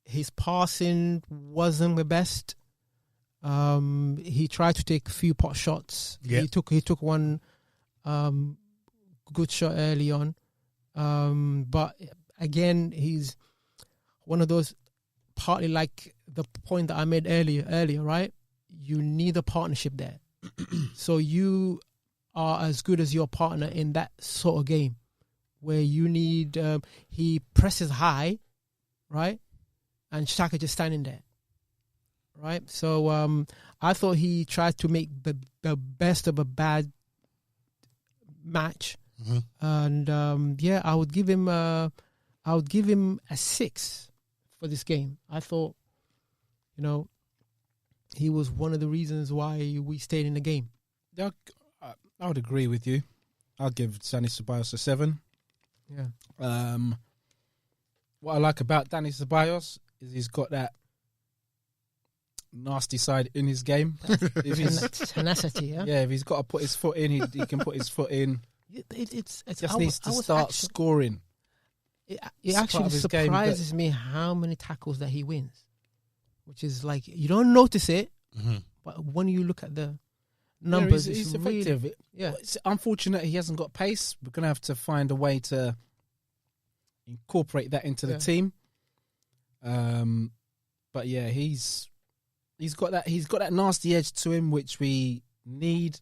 His passing wasn't the best. He tried to take a few pot shots. He took one good shot early on. But again, he's one of those, partly like the point that I made earlier, right? You need a partnership there. So you are as good as your partner in that sort of game where you need, he presses high, right? and Xhaka just standing there, right? So I thought he tried to make the best of a bad match, and I would give him a 6 for this game. I thought, he was one of the reasons why we stayed in the game. Yeah, I would agree with you. I'll give Dani Ceballos a 7. Yeah. What I like about Dani Ceballos is he's got that nasty side in his game. Tenacity, yeah? Yeah, if he's got to put his foot in, he can put his foot in. It just needs to start scoring. It actually surprises me how many tackles that he wins, which is like, you don't notice it, but when you look at the numbers, he's effective. It's unfortunate he hasn't got pace. We're going to have to find a way to incorporate that into the team. But yeah, he's got that nasty edge to him, which we need.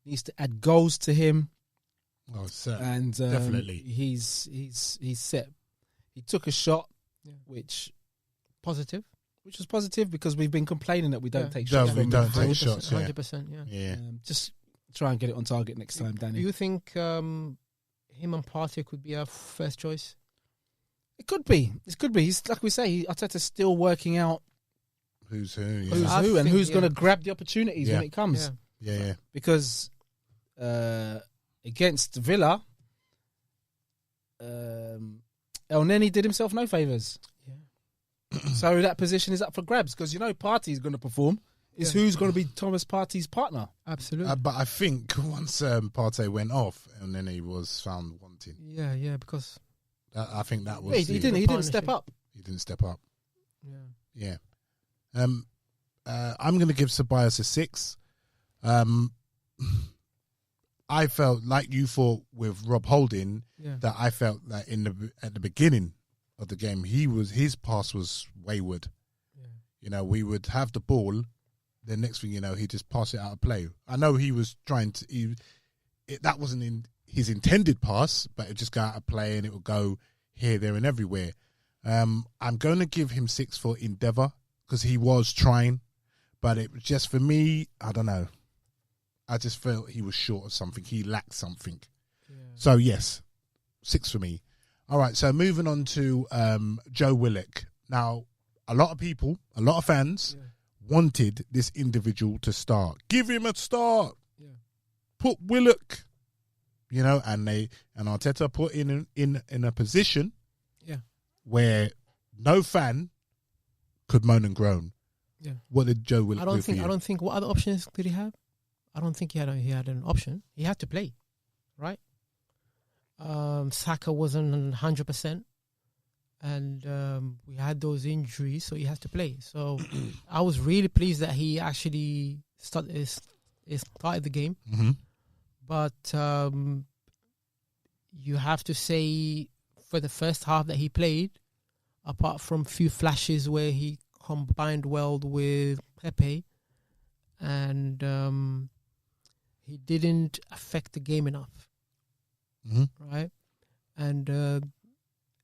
Needs to add goals to him. Oh, sir. And definitely, he's set. He took a shot, which was positive because we've been complaining that we don't take shots. We don't take shots. 100%. Yeah. Just try and get it on target next time, Danny. Do you think him and Partey could be our first choice? It could be. He's, like we say, Arteta's still working out who's who, and who's going to grab the opportunities when it comes. Yeah. Because against Villa, Elneny did himself no favours. Yeah. So that position is up for grabs because Partey's going to perform. Is who's going to be Thomas Partey's partner? Absolutely. But I think once Partey went off, Elneny was found wanting. Yeah, because I think that was. He didn't step up. He didn't step up. Yeah. I'm going to give Ceballos a 6. I felt like you thought with Rob Holding that I felt that at the beginning of the game his pass was wayward. Yeah. We would have the ball, the next thing he just pass it out of play. I know he was trying to. That wasn't in his intended pass, but it just got out of play and it would go here, there, and everywhere. I'm going to give him 6 for endeavour because he was trying, but it was just for me. I don't know. I just felt he was short of something. He lacked something. Yeah. So, yes, 6 for me. All right, so moving on to Joe Willock. Now, a lot of fans wanted this individual to start. Give him a start. Yeah. Put Willock, and Arteta put in a position where no fan could moan and groan. Yeah. What did Joe Willock do for you? I don't think, what other options did he have? I don't think he had an option. He had to play, right? Saka wasn't 100%, and we had those injuries, so he has to play. So I was really pleased that he actually started the game. Mm-hmm. But you have to say for the first half that he played, apart from a few flashes where he combined well with Pepe, and he didn't affect the game enough, right? And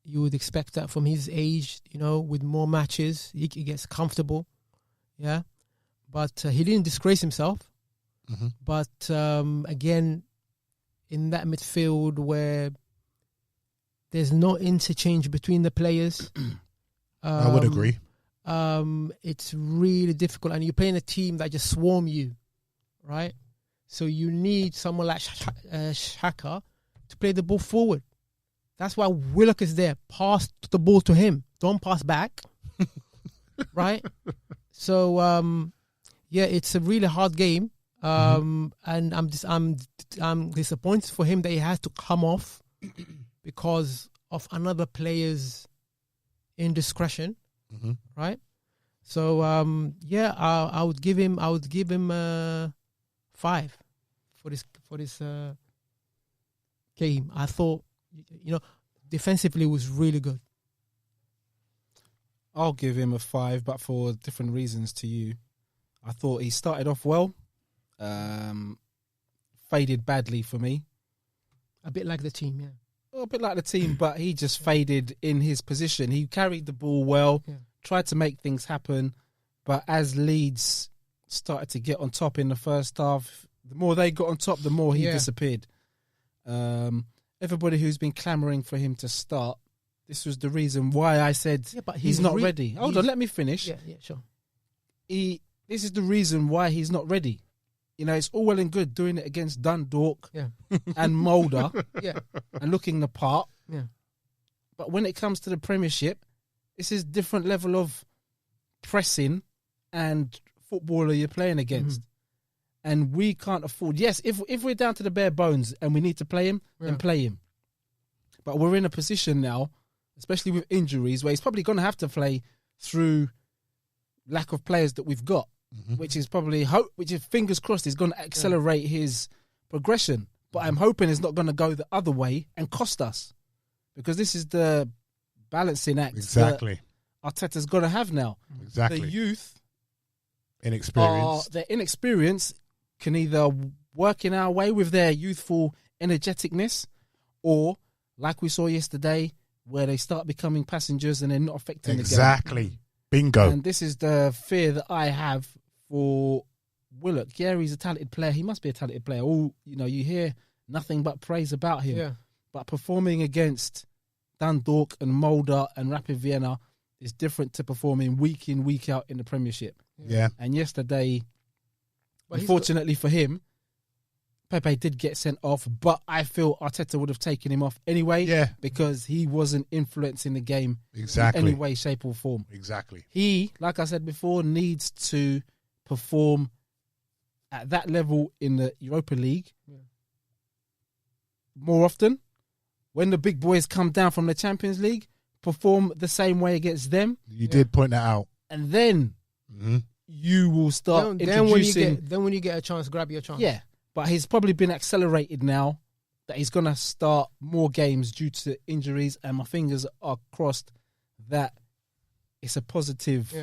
you would expect that from his age, with more matches, he gets comfortable, yeah. But he didn't disgrace himself. Mm-hmm. But again, in that midfield where there's no interchange between the players, I would agree. It's really difficult, and you're playing a team that just swarm you, right? So you need someone like Xhaka to play the ball forward. That's why Willock is there. Pass the ball to him. Don't pass back. Right? So, it's a really hard game. And I'm disappointed for him that he has to come off because of another player's indiscretion. Mm-hmm. Right? So, I would give him 5 for this game. I thought, defensively was really good. I'll give him a 5, but for different reasons to you. I thought he started off well, faded badly for me. A bit like the team, yeah. Well, a bit like the team, but he just faded in his position. He carried the ball well, tried to make things happen, but as Leeds started to get on top in the first half, the more they got on top, the more he disappeared. Everybody who's been clamouring for him to start, this was the reason why I said but he's not ready. Hold on, let me finish. Yeah, sure. This is the reason why he's not ready. You know, it's all well and good doing it against Dundalk and Mulder and looking the part. Yeah. But when it comes to the Premiership, this is different level of pressing and footballer you're playing against. And we can't afford... Yes, if we're down to the bare bones and we need to play him, then play him. But we're in a position now, especially with injuries, where he's probably going to have to play through lack of players that we've got, which is fingers crossed, is going to accelerate his progression. But I'm hoping it's not going to go the other way and cost us, because this is the balancing act that Arteta's got to have now. Exactly. The youth, their inexperience can either work in our way with their youthful energeticness, or like we saw yesterday, where they start becoming passengers and they're not affecting the game. Bingo. And this is the fear that I have for Willock. Yeah, he's a talented player. He must be a talented player. You hear nothing but praise about him. Yeah. But performing against Dundalk and Mulder and Rapid Vienna is different to performing week in, week out in the Premiership. Yeah. And yesterday, unfortunately for him, Pepe did get sent off, but I feel Arteta would have taken him off anyway because he wasn't influencing the game in any way, shape or form. Exactly. He, like I said before, needs to perform at that level in the Europa League more often. When the big boys come down from the Champions League, perform the same way against them. You did point that out. And then you will start introducing... Then when you get a chance, grab your chance. Yeah. But he's probably been accelerated now that he's going to start more games due to injuries, and my fingers are crossed that it's a positive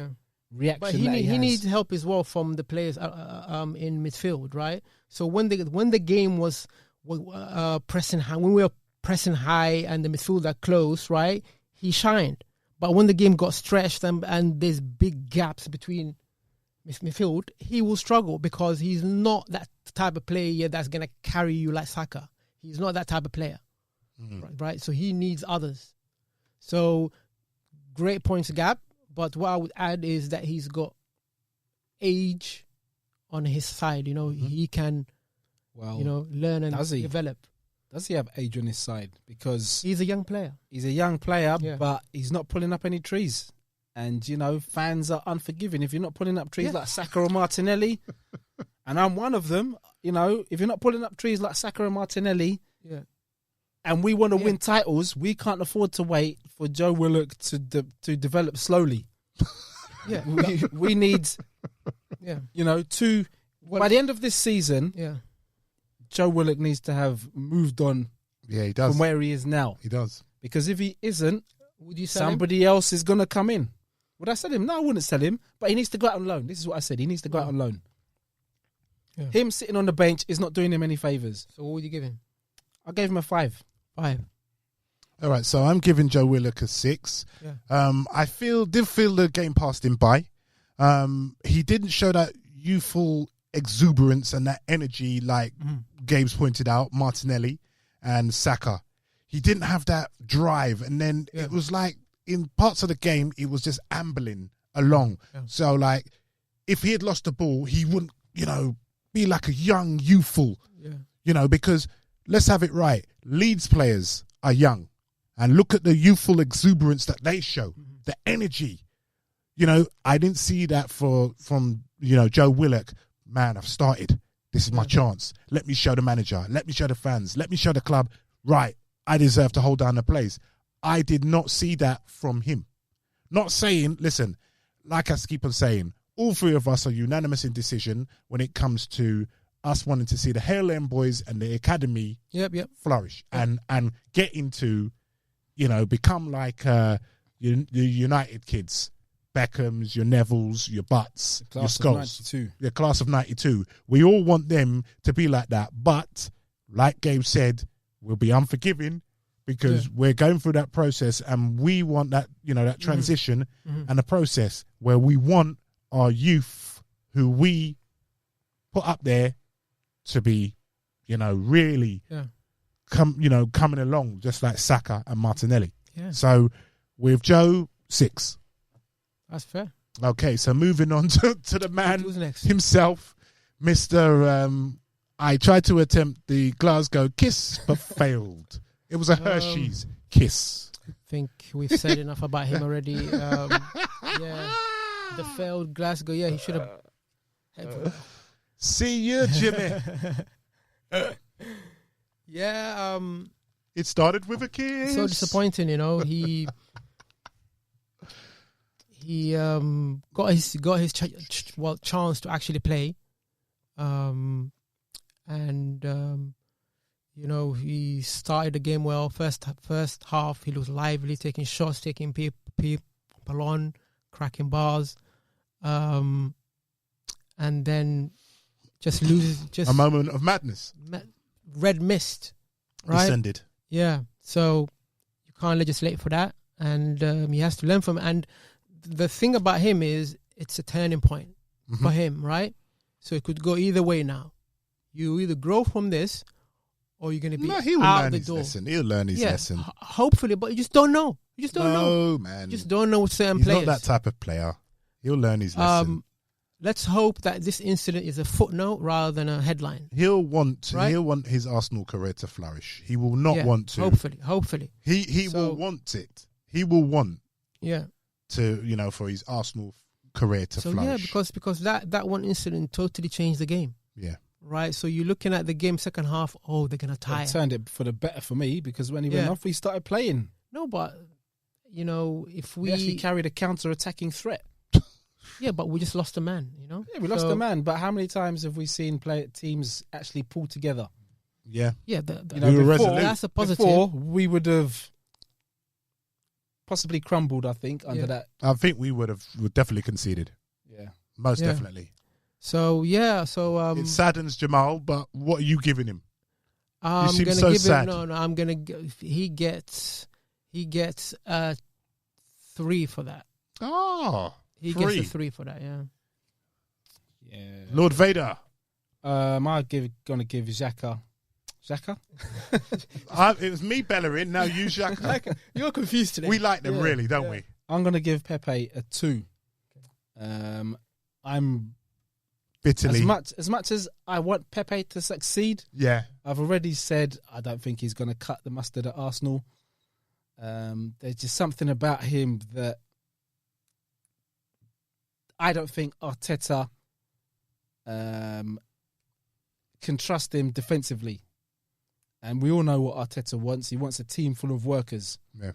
reaction. But he needs help as well from the players in midfield, right? So when the game was pressing high, when we were pressing high and the midfield are close, right, he shined. But when the game got stretched and there's big gaps between midfield, he will struggle because he's not that type of player that's going to carry you like Saka. He's not that type of player, right? So he needs others. So great points gap, but what I would add is that he's got age on his side. You know, he can, learn and develop. Does he have age on his side? Because he's a young player. He's a young player, but he's not pulling up any trees. And, fans are unforgiving. If you're not pulling up trees like Saka or Martinelli, and I'm one of them, if you're not pulling up trees like Saka or Martinelli, and we want to win titles, we can't afford to wait for Joe Willock to develop slowly. We need, by the end of this season, Joe Willock needs to have moved on he does. from where he is now. He does. Because if he isn't, would you sell somebody else is going to come in. Would I sell him? No, I wouldn't sell him. But he needs to go out on loan. This is what I said. He needs to go out on loan. Yeah. Him sitting on the bench is not doing him any favours. So what would you give him? I gave him a 5. 5. All right, so I'm giving Joe Willock a 6. Yeah. I did feel the game passed him by. He didn't show that youthful exuberance and that energy like Gabe's pointed out, Martinelli and Saka. He didn't have that drive, and then it was like in parts of the game, it was just ambling along. Yeah. So, like, if he had lost the ball, he wouldn't, be like a young, youthful, because let's have it right. Leeds players are young, and look at the youthful exuberance that they show, the energy. I didn't see that from Joe Willock. Man, I've started. This is my chance. Let me show the manager. Let me show the fans. Let me show the club. Right, I deserve to hold down the place. I did not see that from him. Not saying, listen, like I keep on saying, all three of us are unanimous in decision when it comes to us wanting to see the Elland boys and the academy flourish and get into, become like the United kids. Beckhams, your Nevilles, your Butts, your Scholes. The class of 92. We all want them to be like that. But, like Gabe said, we'll be unforgiving because we're going through that process, and we want that, that transition and the process where we want our youth who we put up there to be, really coming along, just like Saka and Martinelli. Yeah. So with Joe, 6. That's fair. Okay, so moving on to the man himself, Mr. I tried to attempt the Glasgow kiss, but failed. It was a Hershey's kiss. I think we've said enough about him already. Yeah, the failed Glasgow. Yeah, he should have. See you, Jimmy. Yeah. It started with a kiss. So disappointing, He got his chance to actually play, he started the game well. First half, he was lively, taking shots, taking people on, cracking bars, and then just loses. A moment of madness. Red mist, right? Descended. Yeah, so you can't legislate for that, and he has to learn from it. And the thing about him is it's a turning point for him, right? So it could go either way now. You either grow from this, or you're going to be out the door. Lesson. He'll learn his lesson. Hopefully, but you just don't know. You just don't know. No, man. You just don't know with certain He's players. He's not that type of player. He'll learn his lesson. Let's hope that this incident is a footnote rather than a headline. He'll want his Arsenal career to flourish. He will not want to. Hopefully. He will want it. He will want to, for his Arsenal career to flourish. Yeah, because that one incident totally changed the game. Yeah. Right, so you're looking at the game second half. Oh, they're gonna tie. It turned it for the better for me, because when he went off, we started playing. No, but if we actually carried a counter-attacking threat. Yeah, but we just lost a man. Yeah, we lost a man. But how many times have we seen teams actually pull together? Yeah, yeah. Before, that's a positive. Before, we would have possibly crumbled. I think under that. I think we would definitely conceded. Yeah, most definitely. So it saddens Jamal, but what are you giving him? I'm you seem gonna so give sad. him. No, I'm gonna. He gets 3 for that. Oh, he gets a 3 for that. Yeah. Yeah. Lord Vader. I'm gonna give Xhaka. Xhaka? It was me bellowing. Now you Xhaka. You're confused today. We like them really, don't we? I'm gonna give Pepe a 2. I'm bitterly as much as I want Pepe to succeed. Yeah, I've already said I don't think he's gonna cut the mustard at Arsenal. There's just something about him that I don't think Arteta can trust him defensively. And we all know what Arteta wants. He wants a team full of workers. Yeah.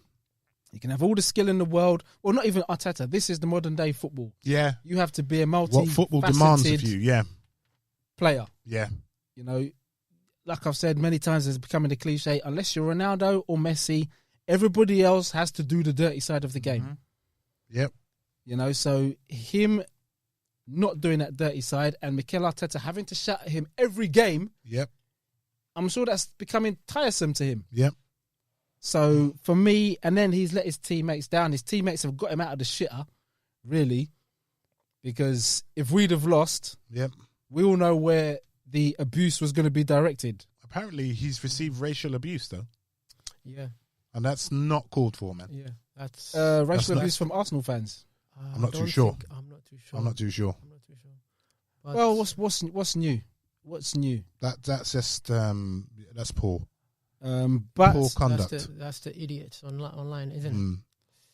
You can have all the skill in the world. Well, not even Arteta. This is the modern day football. Yeah. You have to be a what football demands of you, player. Yeah. Like I've said many times, it's becoming a cliche. Unless you're Ronaldo or Messi, everybody else has to do the dirty side of the game. Yep. So him not doing that dirty side and Mikel Arteta having to shout at him every game. Yep. I'm sure that's becoming tiresome to him. Yep. So for me, and then he's let his teammates down. His teammates have got him out of the shitter, really, because if we'd have lost, we all know where the abuse was going to be directed. Apparently, he's received racial abuse, though. Yeah. And that's not called for, man. Yeah, that's racial abuse from Arsenal fans. I'm not too sure. I'm not too sure. I'm not too sure. But well, what's new? What's new? That's just that's poor. But poor conduct. That's the idiots online, isn't it?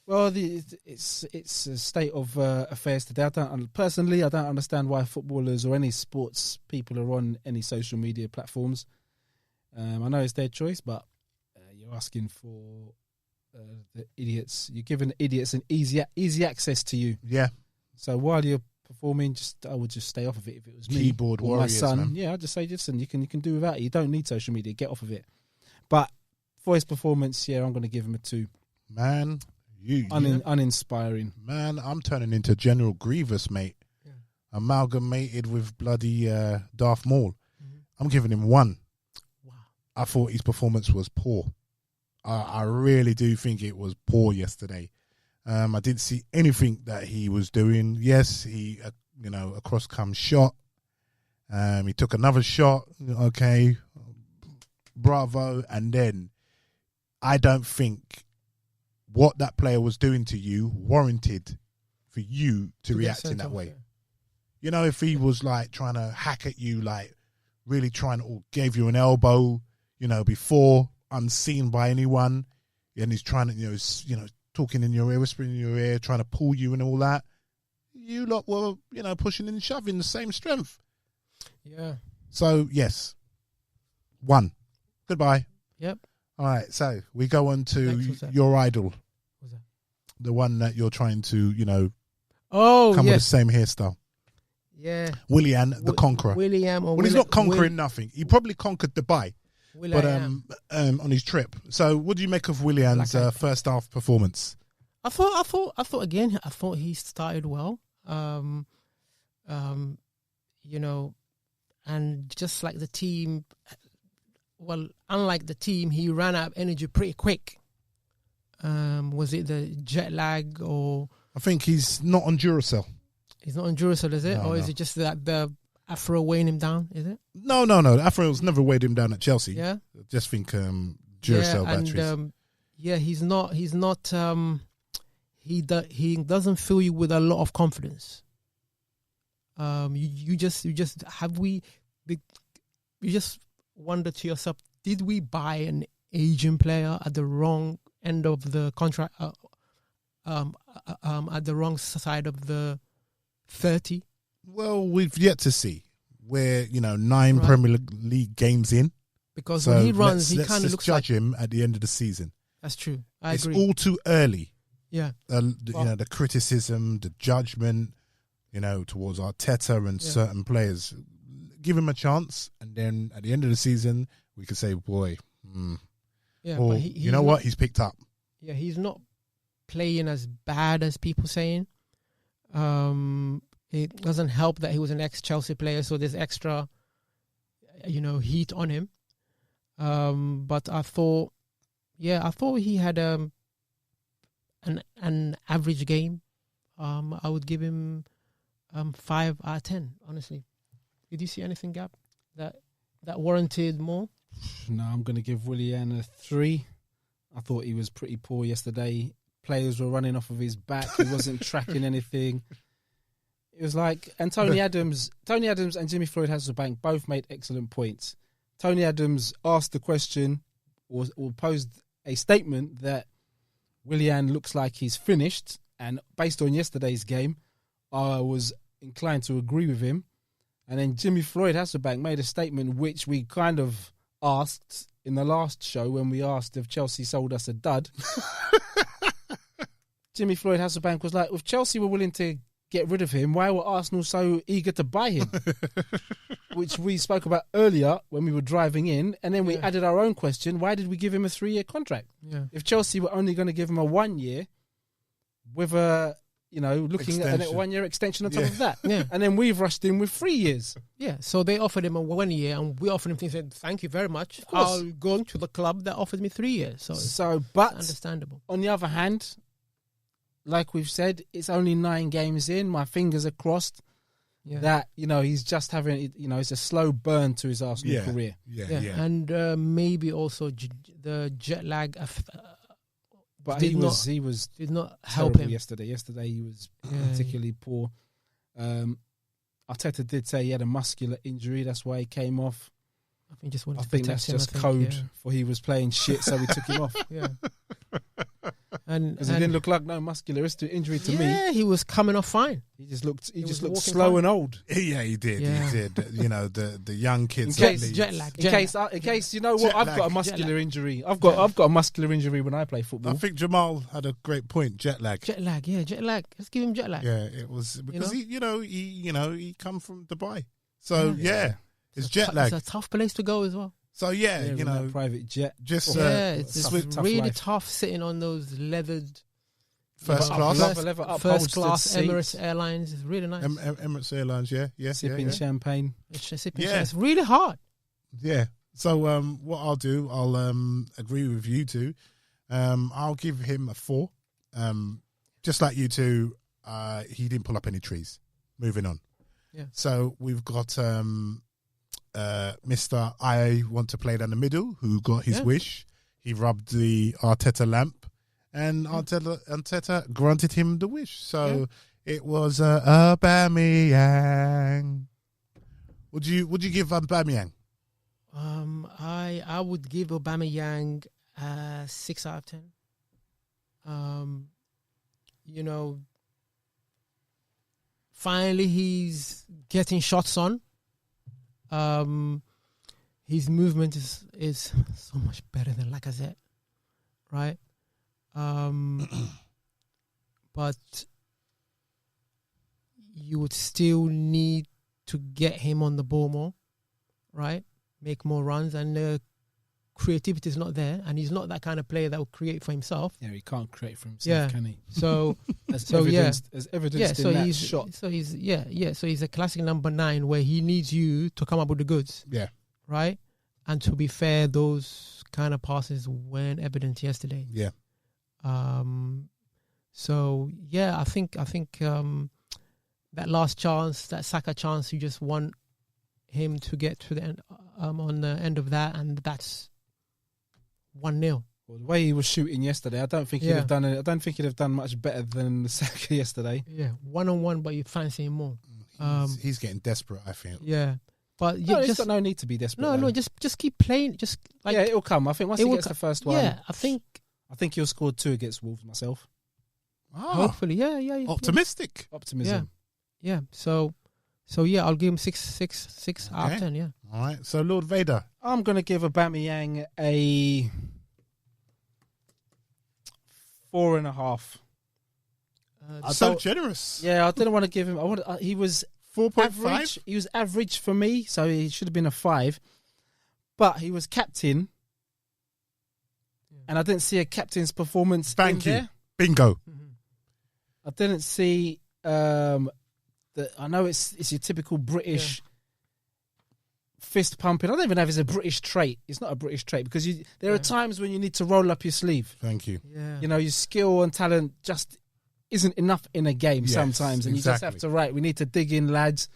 Well, it's a state of affairs today. I don't understand why footballers or any sports people are on any social media platforms. I know it's their choice, but you're asking for the idiots. You're giving the idiots an easy access to you. Yeah. So while you're performing, I would just stay off of it. If it was me, keyboard or warriors, my son, man. yeah, I'd just say, listen, you can do without it. You don't need social media. Get off of it. But for his performance, I'm going to give him a 2. Man, uninspiring. Man, I'm turning into General Grievous, mate. Yeah. Amalgamated with bloody Darth Maul. I'm giving him 1. Wow. I thought his performance was poor. I really do think it was poor yesterday. I didn't see anything that he was doing. Yes, he, a cross-come shot. He took another shot. Okay, bravo. And then I don't think what that player was doing to you warranted for you to react in that way. Yeah. If he was like trying to hack at you, like really trying to, or gave you an elbow, before unseen by anyone, and he's trying to, talking in your ear, whispering in your ear, trying to pull you and all that. You lot were, pushing and shoving the same strength. Yeah. So, yes. 1. Goodbye. Yep. All right, so we go on to your idol. What's that? The one that you're trying to, come with the same hairstyle. Yeah. Willian, the conqueror. He's not conquering nothing. He probably conquered Dubai. But on his trip. So, what do you make of Willian's first half performance? I thought he started well. And just like the team, unlike the team, he ran out of energy pretty quick. Was it the jet lag or? I think he's not on Duracell. He's not on Duracell, is it? No. Is it just that the Afro weighing him down, is it? No. The Afro's never weighed him down at Chelsea. Yeah. I just think Duracell batteries. He's not. He doesn't fill you with a lot of confidence. You just wonder to yourself, did we buy an Asian player at the wrong end of the contract? At the wrong side of the 30? Well, we've yet to see. We're 9 Premier League games in. Because when he runs, he kind of looks like... Let's judge him at the end of the season. That's true. I agree. It's all too early. Yeah. The criticism, the judgment, towards Arteta and certain players. Give him a chance, and then at the end of the season, we could say, boy, yeah, or, but you know what, he's picked up. Yeah, he's not playing as bad as people saying. It doesn't help that he was an ex-Chelsea player, so there's extra, heat on him. But I thought he had an average game. I would give him 5 out of 10, honestly. Did you see anything, Gab, that warranted more? No, I'm going to give Willian a 3. I thought he was pretty poor yesterday. Players were running off of his back. He wasn't tracking anything. It was like, and Tony Adams and Jimmy Floyd Hasselbank both made excellent points. Tony Adams asked the question or posed a statement that Willian looks like he's finished, and based on yesterday's game, I was inclined to agree with him. And then Jimmy Floyd Hasselbank made a statement which we kind of asked in the last show when we asked if Chelsea sold us a dud. Jimmy Floyd Hasselbank was like, if Chelsea were willing to get rid of him, why were Arsenal so eager to buy him? Which we spoke about earlier when we were driving in, and then we added our own question, why did we give him a 3-year contract? Yeah. If Chelsea were only going to give him a 1 year with a, looking at a 1 year extension on top of that. Yeah. And then we've rushed him with 3 years. Yeah, so they offered him a 1 year, and we offered him things and said, thank you very much. I'll go to the club that offers me 3 years. But understandable. On the other hand, like we've said, it's only 9 games in. My fingers are crossed that, he's just having, it's a slow burn to his Arsenal career. Yeah. And maybe also the jet lag. But he did not help him yesterday. Yesterday he was particularly poor. Arteta did say he had a muscular injury. That's why he came off. I think that's just code for he was playing shit, so we took him off. Yeah. Because he didn't look like no muscular injury to me. Yeah, he was coming off fine. He just looked slow and old. Yeah, he did. Yeah. He did. The young kids. In case jet lag. In case you know what, I've got a muscular injury. I've got a muscular injury when I play football. I think Jamal had a great point. Jet lag. Jet lag. Let's give him jet lag. Yeah, it was because he come from Dubai, so it's jet lag. It's a tough place to go as well. So private jet. Just it's really tough sitting on those leathered first class Emirates Airlines. It's really nice. Emirates Airlines, yeah. Sipping champagne. It's really hard. Yeah, So what I'll do, I'll agree with you two. I'll give him a 4. Just like you two, he didn't pull up any trees. Moving on. Yeah. So we've got Mr. I want to play down the middle, who got his wish. He rubbed the Arteta lamp, and Arteta granted him the wish. So it was Aubameyang. Would you give Aubameyang? I would give Aubameyang 6 out of 10. You know, finally he's getting shots on. His movement is so much better than Lacazette, right? But you would still need to get him on the ball more, right? Make more runs, and the creativity is not there, and he's not that kind of player that will create for himself. Yeah, he can't create for himself, can he? So, as evidenced in that shot. So he's So he's a classic number 9 where he needs you to come up with the goods. Yeah. Right. And to be fair, those kind of passes weren't evident yesterday. Yeah. So yeah, I think that last chance, that Saka chance, you just want him to get to the end, on the end of that, and that's 1-0. Well, the way he was shooting yesterday, I don't think he'd have done it. I don't think he'd have done much better than Saka yesterday. Yeah, 1-on-1, but you fancy him more. He's getting desperate, I think. Yeah, but There's no need to be desperate. No, just keep playing. Just like it'll come. I think once he gets the first one. Yeah, I think he'll score 2 against Wolves myself. Hopefully, yeah. Optimistic. Optimism. Yeah. So yeah, I'll give him 6 out of 10. Yeah. All right. So Lord Vader, I'm gonna give Aubameyang a 4.5. So generous. Yeah, I didn't want to give him. He was 4.5. He was average for me, so he should have been a 5. But he was captain, and I didn't see a captain's performance. Thank you. There. Bingo. Mm-hmm. I didn't see. I know it's your typical British fist pumping. I don't even know if it's a British trait. It's not a British trait because there are times when you need to roll up your sleeve. Thank you. Yeah. You know, your skill and talent just isn't enough in a game sometimes, and you just have to we need to dig in, lads.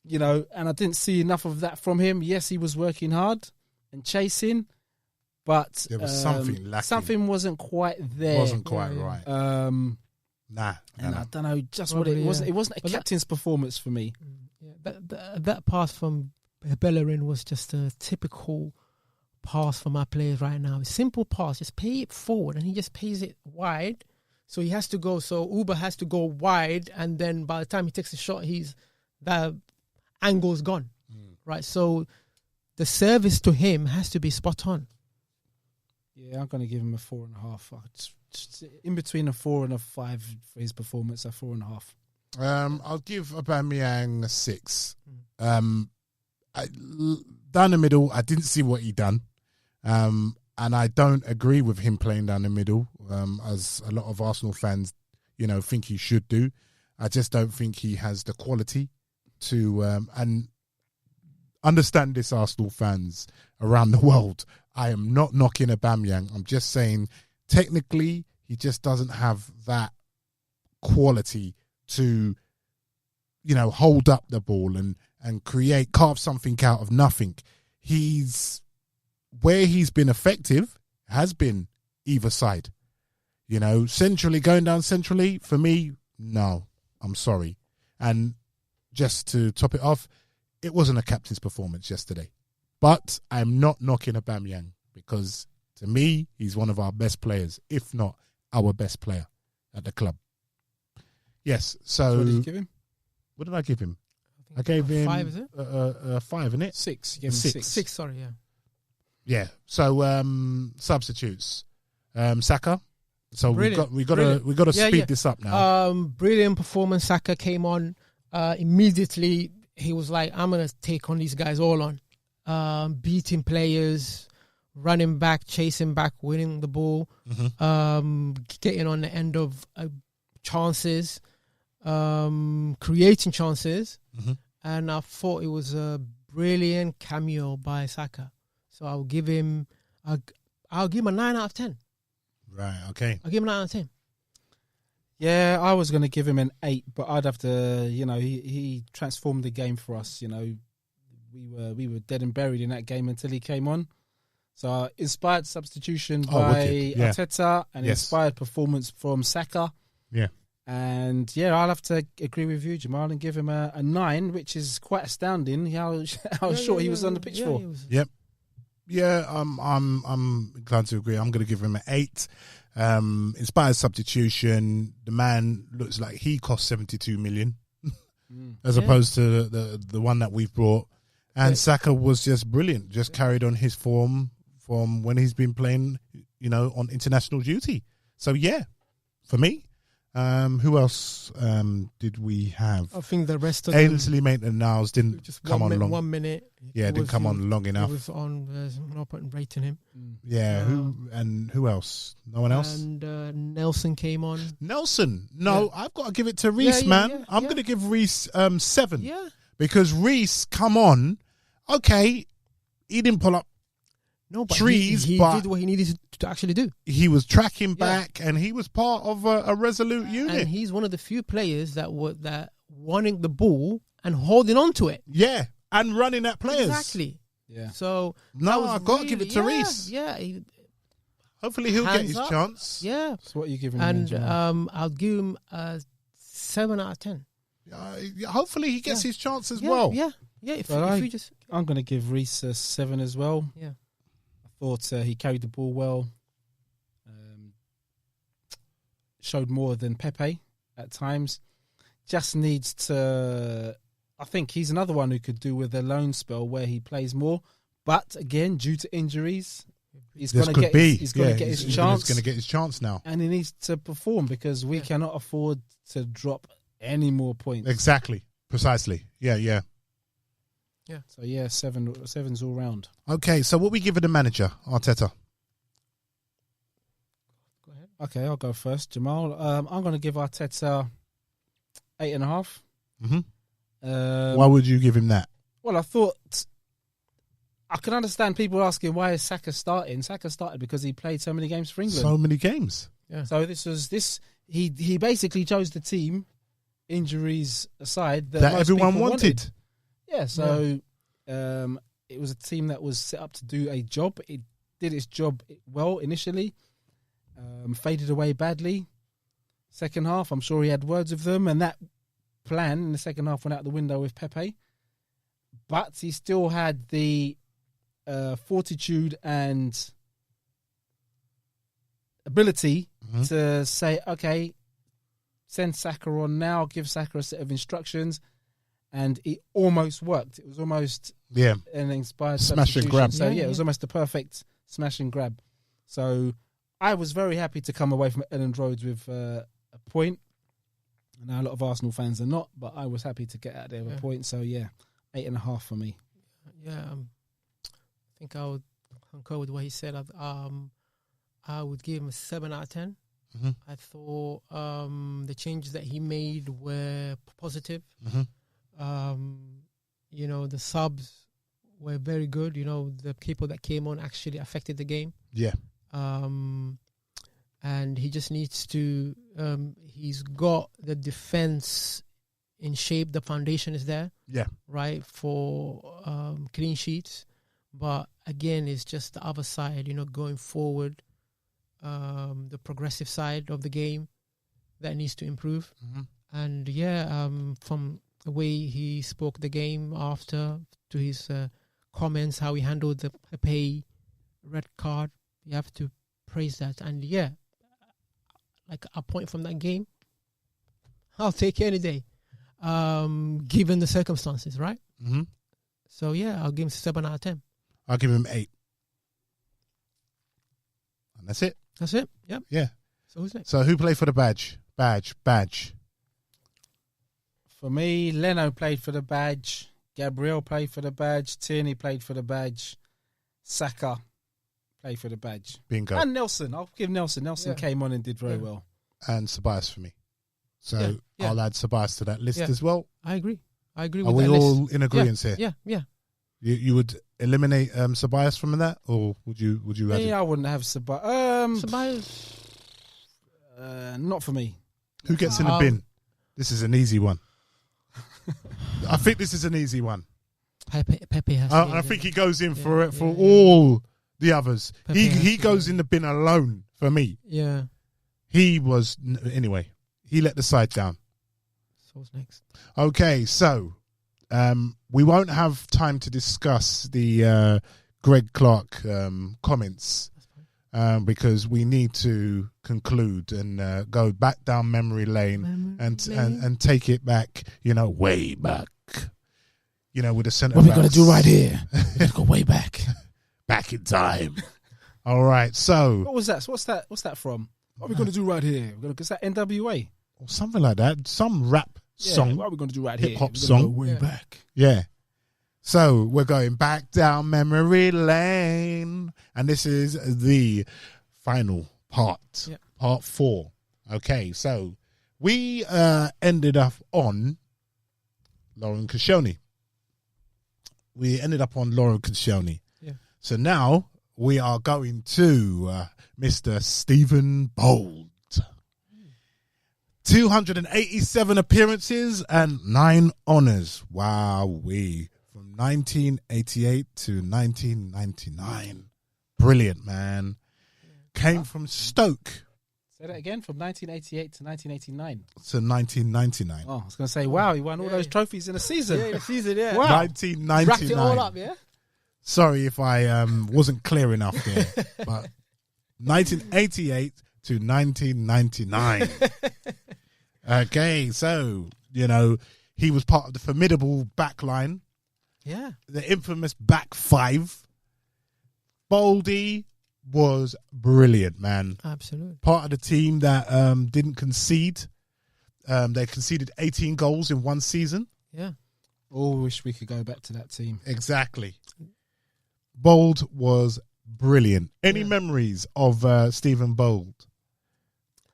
You know, and I didn't see enough of that from him. Yes, he was working hard and chasing, but there was something lacking. Something wasn't quite there. Wasn't quite right. Nah. I don't know just what it was. It wasn't a captain's performance for me. Yeah, that pass from Bellerin was just a typical pass for my players right now. A simple pass, just pay it forward, and he just pays it wide. So he has to go. So Uber has to go wide, and then by the time he takes the shot, the angle's gone, right? So the service to him has to be spot on. Yeah, I'm going to give him a 4.5. Just in between a 4 and a 5 for his performance. A 4.5. I'll give Aubameyang a 6. Down the middle, I didn't see what he done, and I don't agree with him playing down the middle, as a lot of Arsenal fans, think he should do. I just don't think he has the quality to and understand this, Arsenal fans around the world. I am not knocking Aubameyang. I'm just saying technically he just doesn't have that quality to, hold up the ball and carve something out of nothing. Where he's been effective has been either side. Centrally, going down centrally, for me, no, I'm sorry. And just to top it off, it wasn't a captain's performance yesterday. But I'm not knocking Aubameyang because, to me, he's one of our best players, if not our best player at the club. Yes, so... What did you give him? What did I give him? I gave him 5, is it? 5, isn't it? 6. You gave him 6. 6, sorry, yeah. Yeah. So substitutes. Saka. So Brilliant. we got to speed this up now. Brilliant performance. Saka came on immediately. He was like, I'm gonna take on these guys all on. Beating players, running back, chasing back, winning the ball, getting on the end of chances, creating chances, and I thought it was a brilliant cameo by Saka. So I'll give him a 9 out of 10. Right. Okay. I'll give him a 9 out of 10. Yeah, I was going to give him an 8, but I'd have to, he transformed the game for us. We were dead and buried in that game until he came on. So inspired substitution by Arteta and inspired performance from Saka. Yeah. And I'll have to agree with you, Jamal, and give him a 9, which is quite astounding how short he was on the pitch for. Yep. Yeah, I'm inclined to agree. I'm going to give him an 8. Inspired substitution. The man looks like he cost 72 million as opposed to the one that we've brought. And Saka was just brilliant. Just carried on his form from when he's been playing, on international duty. So for me. Who else did we have? I think the rest of Ainsley Maitland-Niles didn't just come on long. 1 minute. Yeah, didn't come on long enough. He was on. There's no point in rating him. Yeah, who else? No one else? And Nelson came on. Nelson. No, I've got to give it to Reece, man. I'm going to give Reece 7. Yeah. Because Reece, come on. Okay, he didn't pull up trees, he but did what he needed to actually do. He was tracking back, and he was part of a resolute unit. And he's one of the few players that wanting the ball and holding on to it. Yeah, and running at players. Exactly. Yeah. So I've got to give it to Reece. Yeah. Hopefully he'll get his chance. Yeah. So what are you giving him? And I'll give him a 7 out of 10. Hopefully he gets his chance as well. Yeah. I'm going to give Reece a 7 as well. Yeah. I thought he carried the ball well. Showed more than Pepe at times. Just needs to... I think he's another one who could do with a loan spell where he plays more. But again, due to injuries, he's going to get his chance. He's going to get his chance now. And he needs to perform because we cannot afford to drop any more points. Exactly. Precisely. Yeah. So 7's all round. Okay, so what we give the manager, Arteta? Go ahead. Okay, I'll go first, Jamal. I'm going to give Arteta 8.5. Why would you give him that? Well, I thought I can understand people asking why is Saka starting. Saka started because he played so many games for England. So many games. Yeah. So he basically chose the team, injuries aside, that everyone wanted. Yeah, so it was a team that was set up to do a job. It did its job well initially, faded away badly. Second half, I'm sure he had words with them, and that plan in the second half went out the window with Pepe. But he still had the fortitude and ability to say, okay, send Saka on now, give Saka a set of instructions. And it almost worked. It was almost an inspired smash and grab. So it was almost the perfect smash and grab. So I was very happy to come away from Elland Road with a point. I know a lot of Arsenal fans are not, but I was happy to get out there with a point. So 8.5 for me. Yeah, I think I would concur with what he said. I would give him a 7 out of 10. I thought the changes that he made were positive. The subs were very good. The people that came on actually affected the game. Yeah. And he just needs to, he's got the defense in shape. The foundation is there. Yeah. Right, for clean sheets. But again, it's just the other side, going forward, the progressive side of the game that needs to improve. And from the way he spoke the game after, to his comments, how he handled the Pepe red card, you have to praise that. And like a point from that game, I'll take it any day, given the circumstances, right? So I'll give him 7 out of 10. I'll give him 8. And that's it. That's it. Yep. Yeah. So who's next? So who played for the badge? Badge. For me, Leno played for the badge. Gabriel played for the badge. Tierney played for the badge. Saka played for the badge. Bingo. And Nelson. I'll give Nelson. Nelson came on and did very well. And Ceballos for me. So I'll add Ceballos to that list as well. I agree. Are with we that all list. in agreement here? Yeah. You would eliminate Ceballos from that, or would you add it? I wouldn't have Ceballos. Ceballos. Not for me. Who gets in the bin? This is an easy one. I think this is an easy one. Pepe has. I think he goes in for all the others. He goes in the bin alone for me. Yeah. He was anyway. He let the side down. So what's next? Okay, so we won't have time to discuss the Greg Clark comments because we need to conclude and go back down memory lane and take it back, way back. With the centre. What are we going to do right here? Let's go way back. Back in time. All right, so. What was that? What's that from? What are we going to do right here? Is that NWA? Or something like that. Some rap song. What are we going to do right here? Hip-hop song. Way back. Yeah. So we're going back down memory lane. And this is the final part. Yep. Part 4. Okay, so we ended up on Lauren Koscielny. Yeah. So now we are going to Mr. Stephen Bold. 287 appearances and 9 honours. Wowee. From 1988 to 1999. Brilliant, man. Came from Stoke. Say that again, from 1988 to 1989. To 1999. Oh, I was going to say, wow, he won all those trophies in a season. Yeah, in a season, yeah. Wow. 1999. Wrapped it all up, yeah? Sorry if I wasn't clear enough there. But 1988 to 1999. Okay, so, he was part of the formidable back line. Yeah. The infamous back 5. Boldy was brilliant, man. Absolutely. Part of the team that didn't concede. They conceded 18 goals in one season. Yeah. Oh, wish we could go back to that team. Exactly. Bold was brilliant. Any memories of Stephen Bold?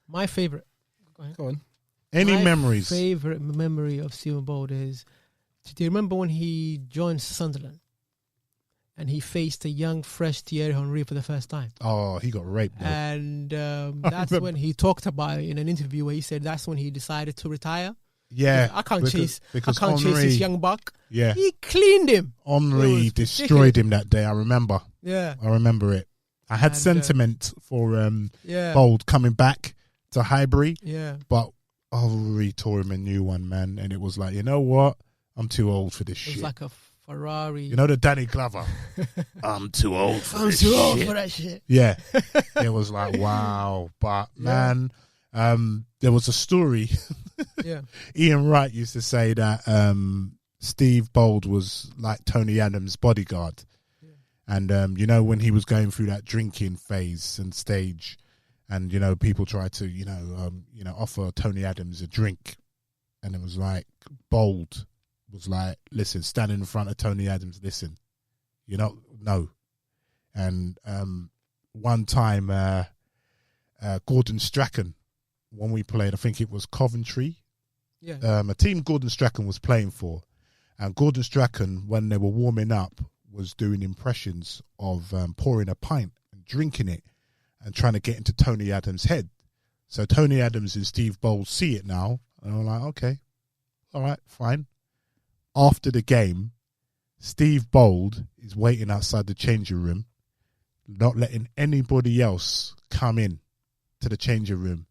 My favourite. Go on. Any My memories? Favourite memory of Stephen Bold is, do you remember when he joined Sunderland and he faced a young, fresh Thierry Henry for the first time? Oh, he got raped, though. And that's when he talked about it in an interview where he said that's when he decided to retire. Yeah. I can't chase Henry, this young buck. Yeah. He cleaned him. Henry destroyed him that day, I remember. Yeah. I remember it. I had sentiment for Bold coming back to Highbury. Yeah. But Henry tore him a new one, man. And it was like, you know what? I'm too old for this shit. It was like a Ferrari. You know the Danny Glover? I'm too old for this shit. shit. I'm too old for that shit. Yeah. It was like, wow. But, man, there was a story. Yeah. Ian Wright used to say that Steve Bold was like Tony Adams' bodyguard. Yeah. And, when he was going through that drinking phase and stage, and, people tried to, offer Tony Adams a drink. And it was like, Bold was like, listen, standing in front of Tony Adams, listen, no. And one time, Gordon Strachan, when we played, I think it was Coventry. Yeah. A team Gordon Strachan was playing for. And Gordon Strachan, when they were warming up, was doing impressions of pouring a pint and drinking it and trying to get into Tony Adams' head. So Tony Adams and Steve Bold see it now. And I'm like, okay, all right, fine. After the game, Steve Bold is waiting outside the changing room, not letting anybody else come in to the changing room.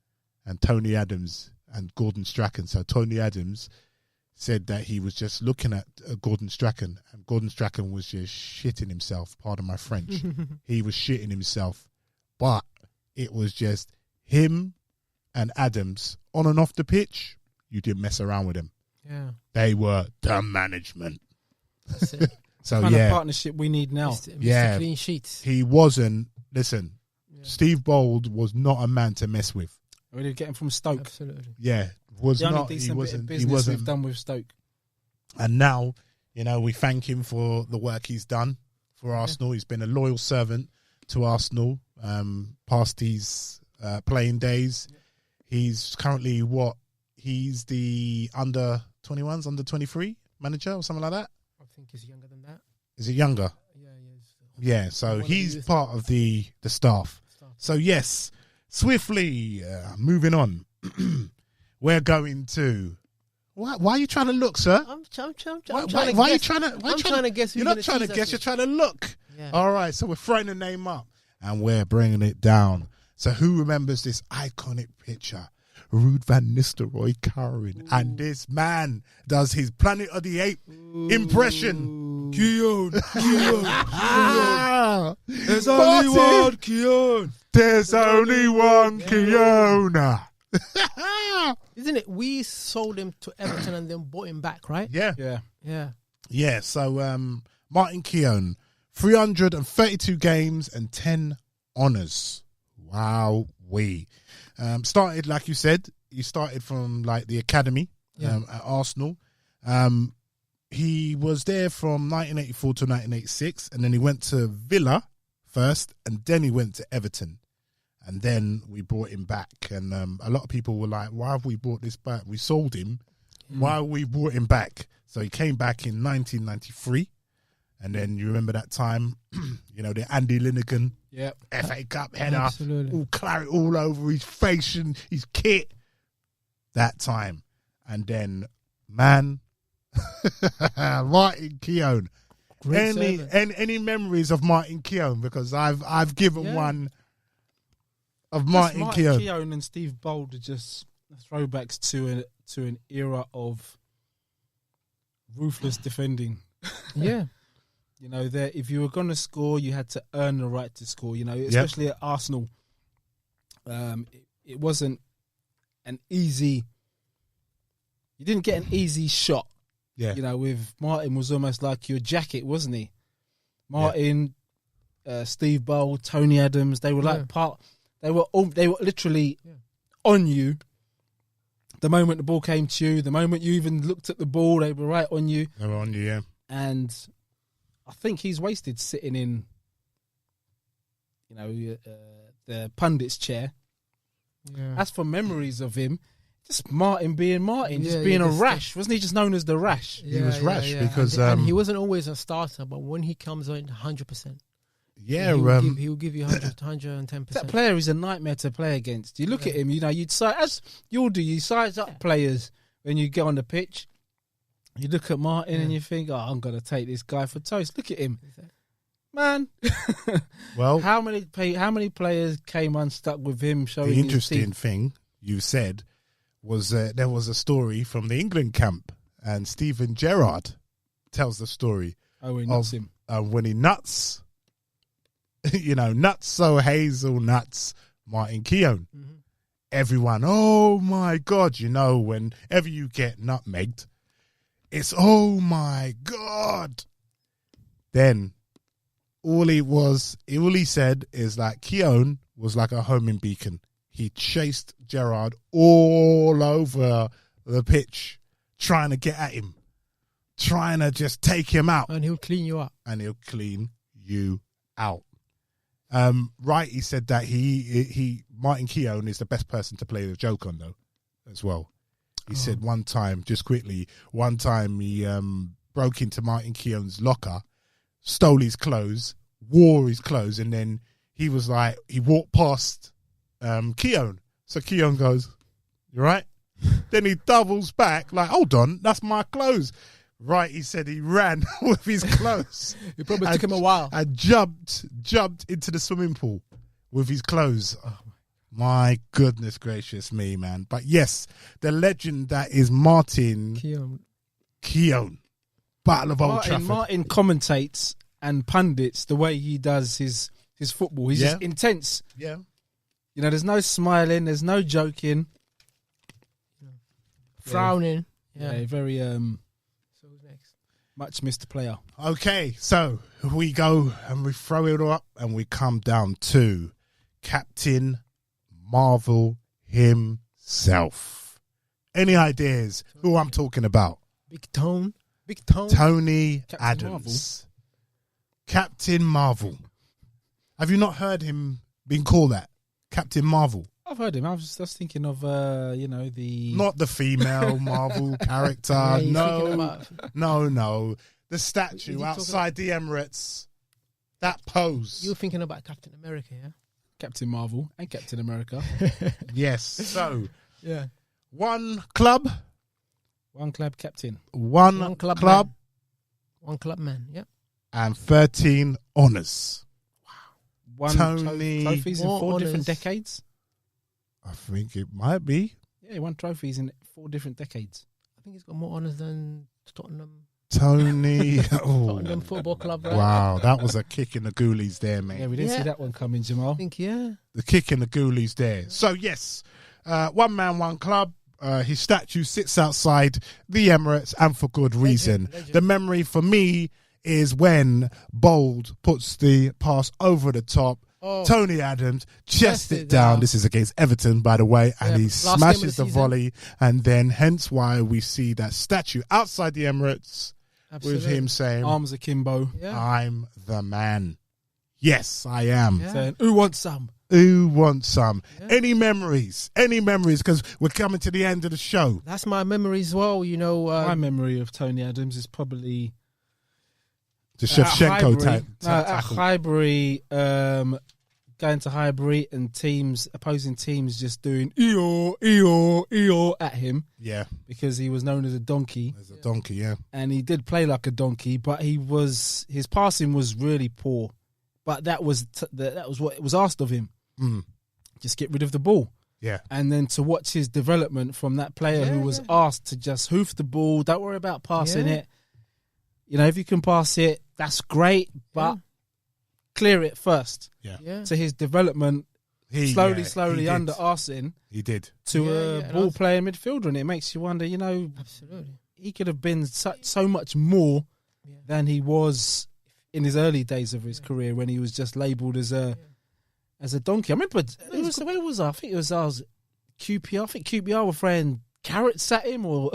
And Tony Adams and Gordon Strachan. So Tony Adams said that he was just looking at Gordon Strachan, and Gordon Strachan was just shitting himself. Pardon my French. He was shitting himself. But it was just him and Adams on and off the pitch. You didn't mess around with them. Yeah. They were the management. That's it. So, kind of partnership we need now. Mr. Clean Sheets. He wasn't, listen, Steve Bold was not a man to mess with. We did get him from Stoke. Absolutely. Yeah. The only decent bit of business we've done with Stoke. And now, we thank him for the work he's done for Arsenal. He's been a loyal servant to Arsenal past his playing days. He's currently he's the under 21s, under 23 manager or something like that. I think he's younger than that. Is he younger? Yeah, Yeah, so he's part of the staff. So yes, swiftly moving on. We're going to. Why are you trying to look, sir? I'm trying to guess. You're not trying to guess. You're trying to look. Yeah. All right, so we're throwing the name up and we're bringing it down. So who remembers this iconic picture? Ruud van Nistelrooy carrying, and this man does his Planet of the Apes impression. Keown. There's only one Keown. There's only one Keown. Isn't it? We sold him to Everton and then bought him back, right? Yeah. Yeah. So Martin Keown, 332 games and 10 honours. Wow, started, like you said, he started from like the academy at Arsenal. He was there from 1984 to 1986, and then he went to Villa first, and then he went to Everton. And then we brought him back, and a lot of people were like, why have we brought this back? We sold him. Why have we brought him back? So he came back in 1993, and then you remember that time, the Andy Linegan FA Cup header, all claret all over his face and his kit. That time. And then, man, Martin Keown. Any memories of Martin Keown? Because I've given one of Martin Keown. Keown and Steve Bold are just throwbacks to an era of ruthless defending. Yeah. That if you were going to score, you had to earn the right to score. Especially at Arsenal, it wasn't an easy. You didn't get an easy shot. Yeah. With Martin was almost like your jacket, wasn't he? Martin, Steve Bold, Tony Adams. They were like part. They were literally on you. The moment the ball came to you, the moment you even looked at the ball, they were right on you. They were on you, yeah. And I think he's wasted sitting in, the pundit's chair. Yeah. As for memories of him, just Martin being Martin, just being a rash. Wasn't he just known as the rash? He was rash because... And he wasn't always a starter, but when he comes on, 100%. Yeah, he will give you 110%. That player is a nightmare to play against. You look at him, you'd size, as you'll do, you size up players when you get on the pitch. You look at Martin and you think, I'm going to take this guy for toast. Look at him. Man. Well, how many players came unstuck with him showing the interesting thing you said was there was a story from the England camp, and Steven Gerrard tells the story. Oh, he nuts him. When he nuts, nuts so hazelnuts Martin Keown. Mm-hmm. Everyone, oh my God, whenever you get nutmegged, it's, oh my God. Then all he said is like Keown was like a homing beacon. He chased Gerrard all over the pitch, trying to get at him, trying to just take him out. And he'll clean you up. Right, he said that Martin Keown is the best person to play the joke on, though, as well. He said one time he broke into Martin Keown's locker, stole his clothes, wore his clothes, and then he was like, he walked past Keown. So Keown goes, "You right?" Then he doubles back, like, "Hold on, that's my clothes." Right, he said he ran with his clothes. It probably took him a while. And jumped into the swimming pool with his clothes. Oh, my goodness gracious me, man. But yes, the legend that is Martin Keown. Battle of Old Trafford. Martin commentates and pundits the way he does his football. He's just intense. Yeah. There's no smiling, there's no joking. Frowning. Yeah, very much missed player. Okay, so we go and we throw it up and we come down to Captain Marvel himself. Any ideas who I'm talking about? Big Tone. Tony Captain Adams. Captain Marvel. Have you not heard him being called that? Captain Marvel. I've heard him. I was just thinking of, the... Not the female Marvel character. No. The statue outside the Emirates. That pose. You were thinking about Captain America, yeah? Captain Marvel and Captain America. Yes. So, Yeah. one club. One club captain. One club. Man. One club man, yep. And 13 honours. One Tony- trophies in More 4 different honours. decades. I think it might be. Yeah, he won trophies in 4 different decades. I think he's got more honours than Tottenham. Tony. Oh, Tottenham Football Club, right? wow. That was a kick in the ghoulies there, mate. Yeah, we didn't see that one coming, Jamal. I think, yeah. The kick in the ghoulies there. So, yes, one man, one club. His statue sits outside the Emirates, and for good reason. Legend. The memory for me is when Bold puts the pass over the top. Oh. Tony Adams chests it down. This is against Everton, by the way, and he last game of smashes the the season. volley. And then, hence why we see that statue outside the Emirates Absolutely. with him saying, Arms akimbo. Yeah. I'm the man. Yes, I am. Yeah. Saying, who wants some? Who wants some? Yeah. Any memories? Because we're coming to the end of the show. That's my memory as well, you know. My memory of Tony Adams is probably The Shevchenko at tackle. Highbury, going to Highbury and opposing teams just doing EO at him Yeah, because he was known as a donkey, there's a donkey, yeah. and he did play like a donkey, but his passing was really poor. But that was what was asked of him. Mm. Just get rid of the ball. Yeah. And then to watch his development from that player who was asked to just hoof the ball, don't worry about passing it. You know, if you can pass it, that's great, but clear it first. Yeah. To his development, He slowly did. under arsing He did. to and ball playing midfielder, and it makes you wonder, you know, Absolutely. he could have been so much more than he was in his early days of his career when he was just labelled as a donkey. I remember where was I? I think it was QPR. I think QPR were throwing carrots at him, or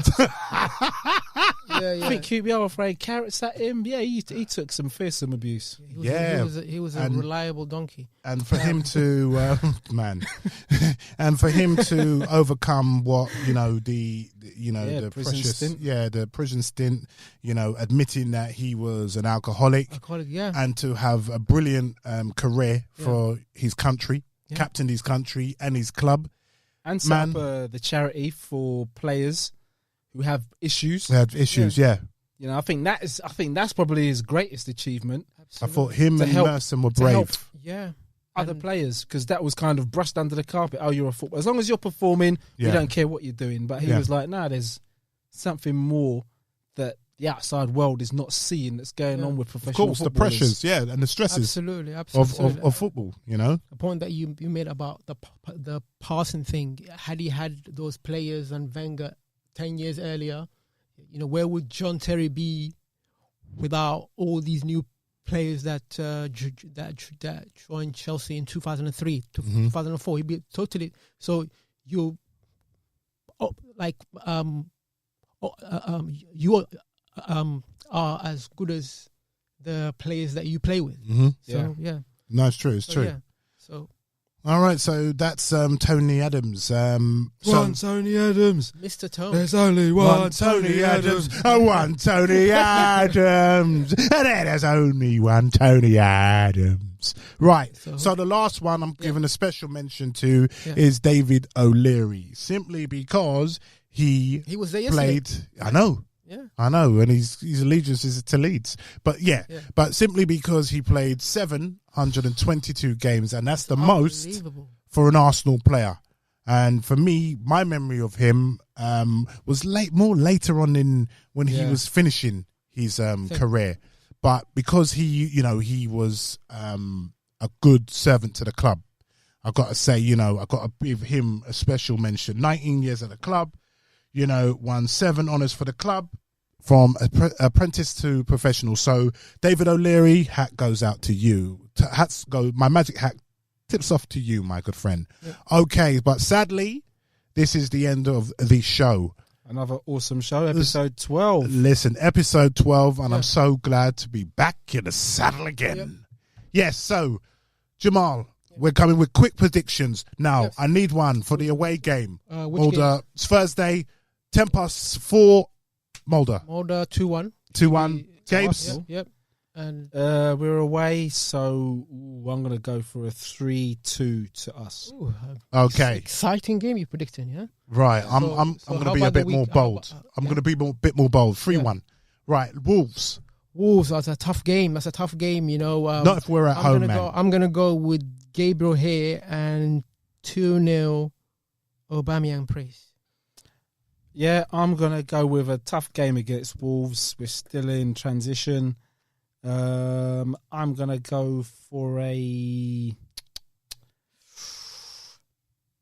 I think QPR were throwing carrots at him. Yeah, he took some fearsome abuse. He was a reliable donkey. And for him to and for him to overcome what the prison precious stint. the prison stint, admitting that he was an alcoholic, and to have a brilliant career for his country, captained his country and his club, and set up the charity for players who have issues. They had issues, yeah. You know, I think that's probably his greatest achievement. I thought him and Merson were brave. Other players, because that was kind of brushed under the carpet. Oh, you're a footballer. As long as you're performing, we don't care what you're doing. But he was like, no, there's something more that the outside world is not seeing that's going on with professional footballers. Of course, the pressures, and the stresses absolutely. Of football, The point that you made about the passing thing, had he had those players and Wenger 10 years earlier, where would John Terry be without all these new players that joined Chelsea in 2003 to 2004? He'd be totally you are as good as the players that you play with. No, it's true. It's true. All right, so that's Tony Adams. Tony Adams, Mr. Tony. There's only one Tony Adams. One Tony Adams. And there's only one Tony Adams. Right. So the last one I'm giving a special mention to is David O'Leary, simply because he was there played. I know. Yeah, I know, and his allegiance is to Leeds. But but simply because he played 722 games, and that's the most for an Arsenal player. And for me, my memory of him was more later on when he was finishing his career. But because he was a good servant to the club, I've got to say, I've got to give him a special mention. 19 years at the club. Won 7 honours for the club from apprentice to professional. So, David O'Leary, hat goes out to you. My magic hat tips off to you, my good friend. Yeah. Okay, but sadly, this is the end of the show. Another awesome show, episode 12. Listen, episode 12, and I'm so glad to be back in the saddle again. Yep. Yes, so, Jamal, we're coming with quick predictions. Now, I need one for the away game. Mulder, it's Thursday, 10 past 4, Mulder. Mulder 2-1. 2-1. Gabes? Yep. And we're away, so I'm going to go for a 3-2 to us. Okay. Exciting game you're predicting, yeah? Right. I'm going to be a bit more bold. I'm going to be a bit more bold. 3-1. Right. Wolves. That's a tough game. That's a tough game, you know. Not if we're at home, man. I'm going to go with Gabriel here and 2-0 Aubameyang praise. Yeah, I'm going to go with a tough game against Wolves. We're still in transition. I'm going to go for a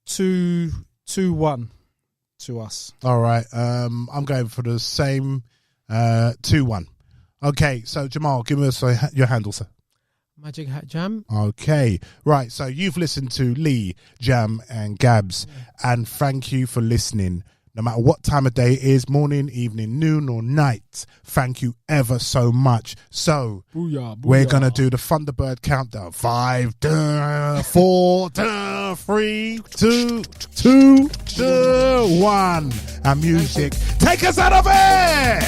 2-1 to us. All right. I'm going for the same 2-1. Okay, so Jamal, give us your handle, sir. Magic Hat Jam. Okay, right. So you've listened to Lee, Jam, and Gabs, and thank you for listening. No matter what time of day it is, morning, evening, noon, or night, thank you ever so much. So booyah, booyah. We're gonna do the Thunderbird countdown. 5, 4, 3, 2, 1. And music, take us out of here.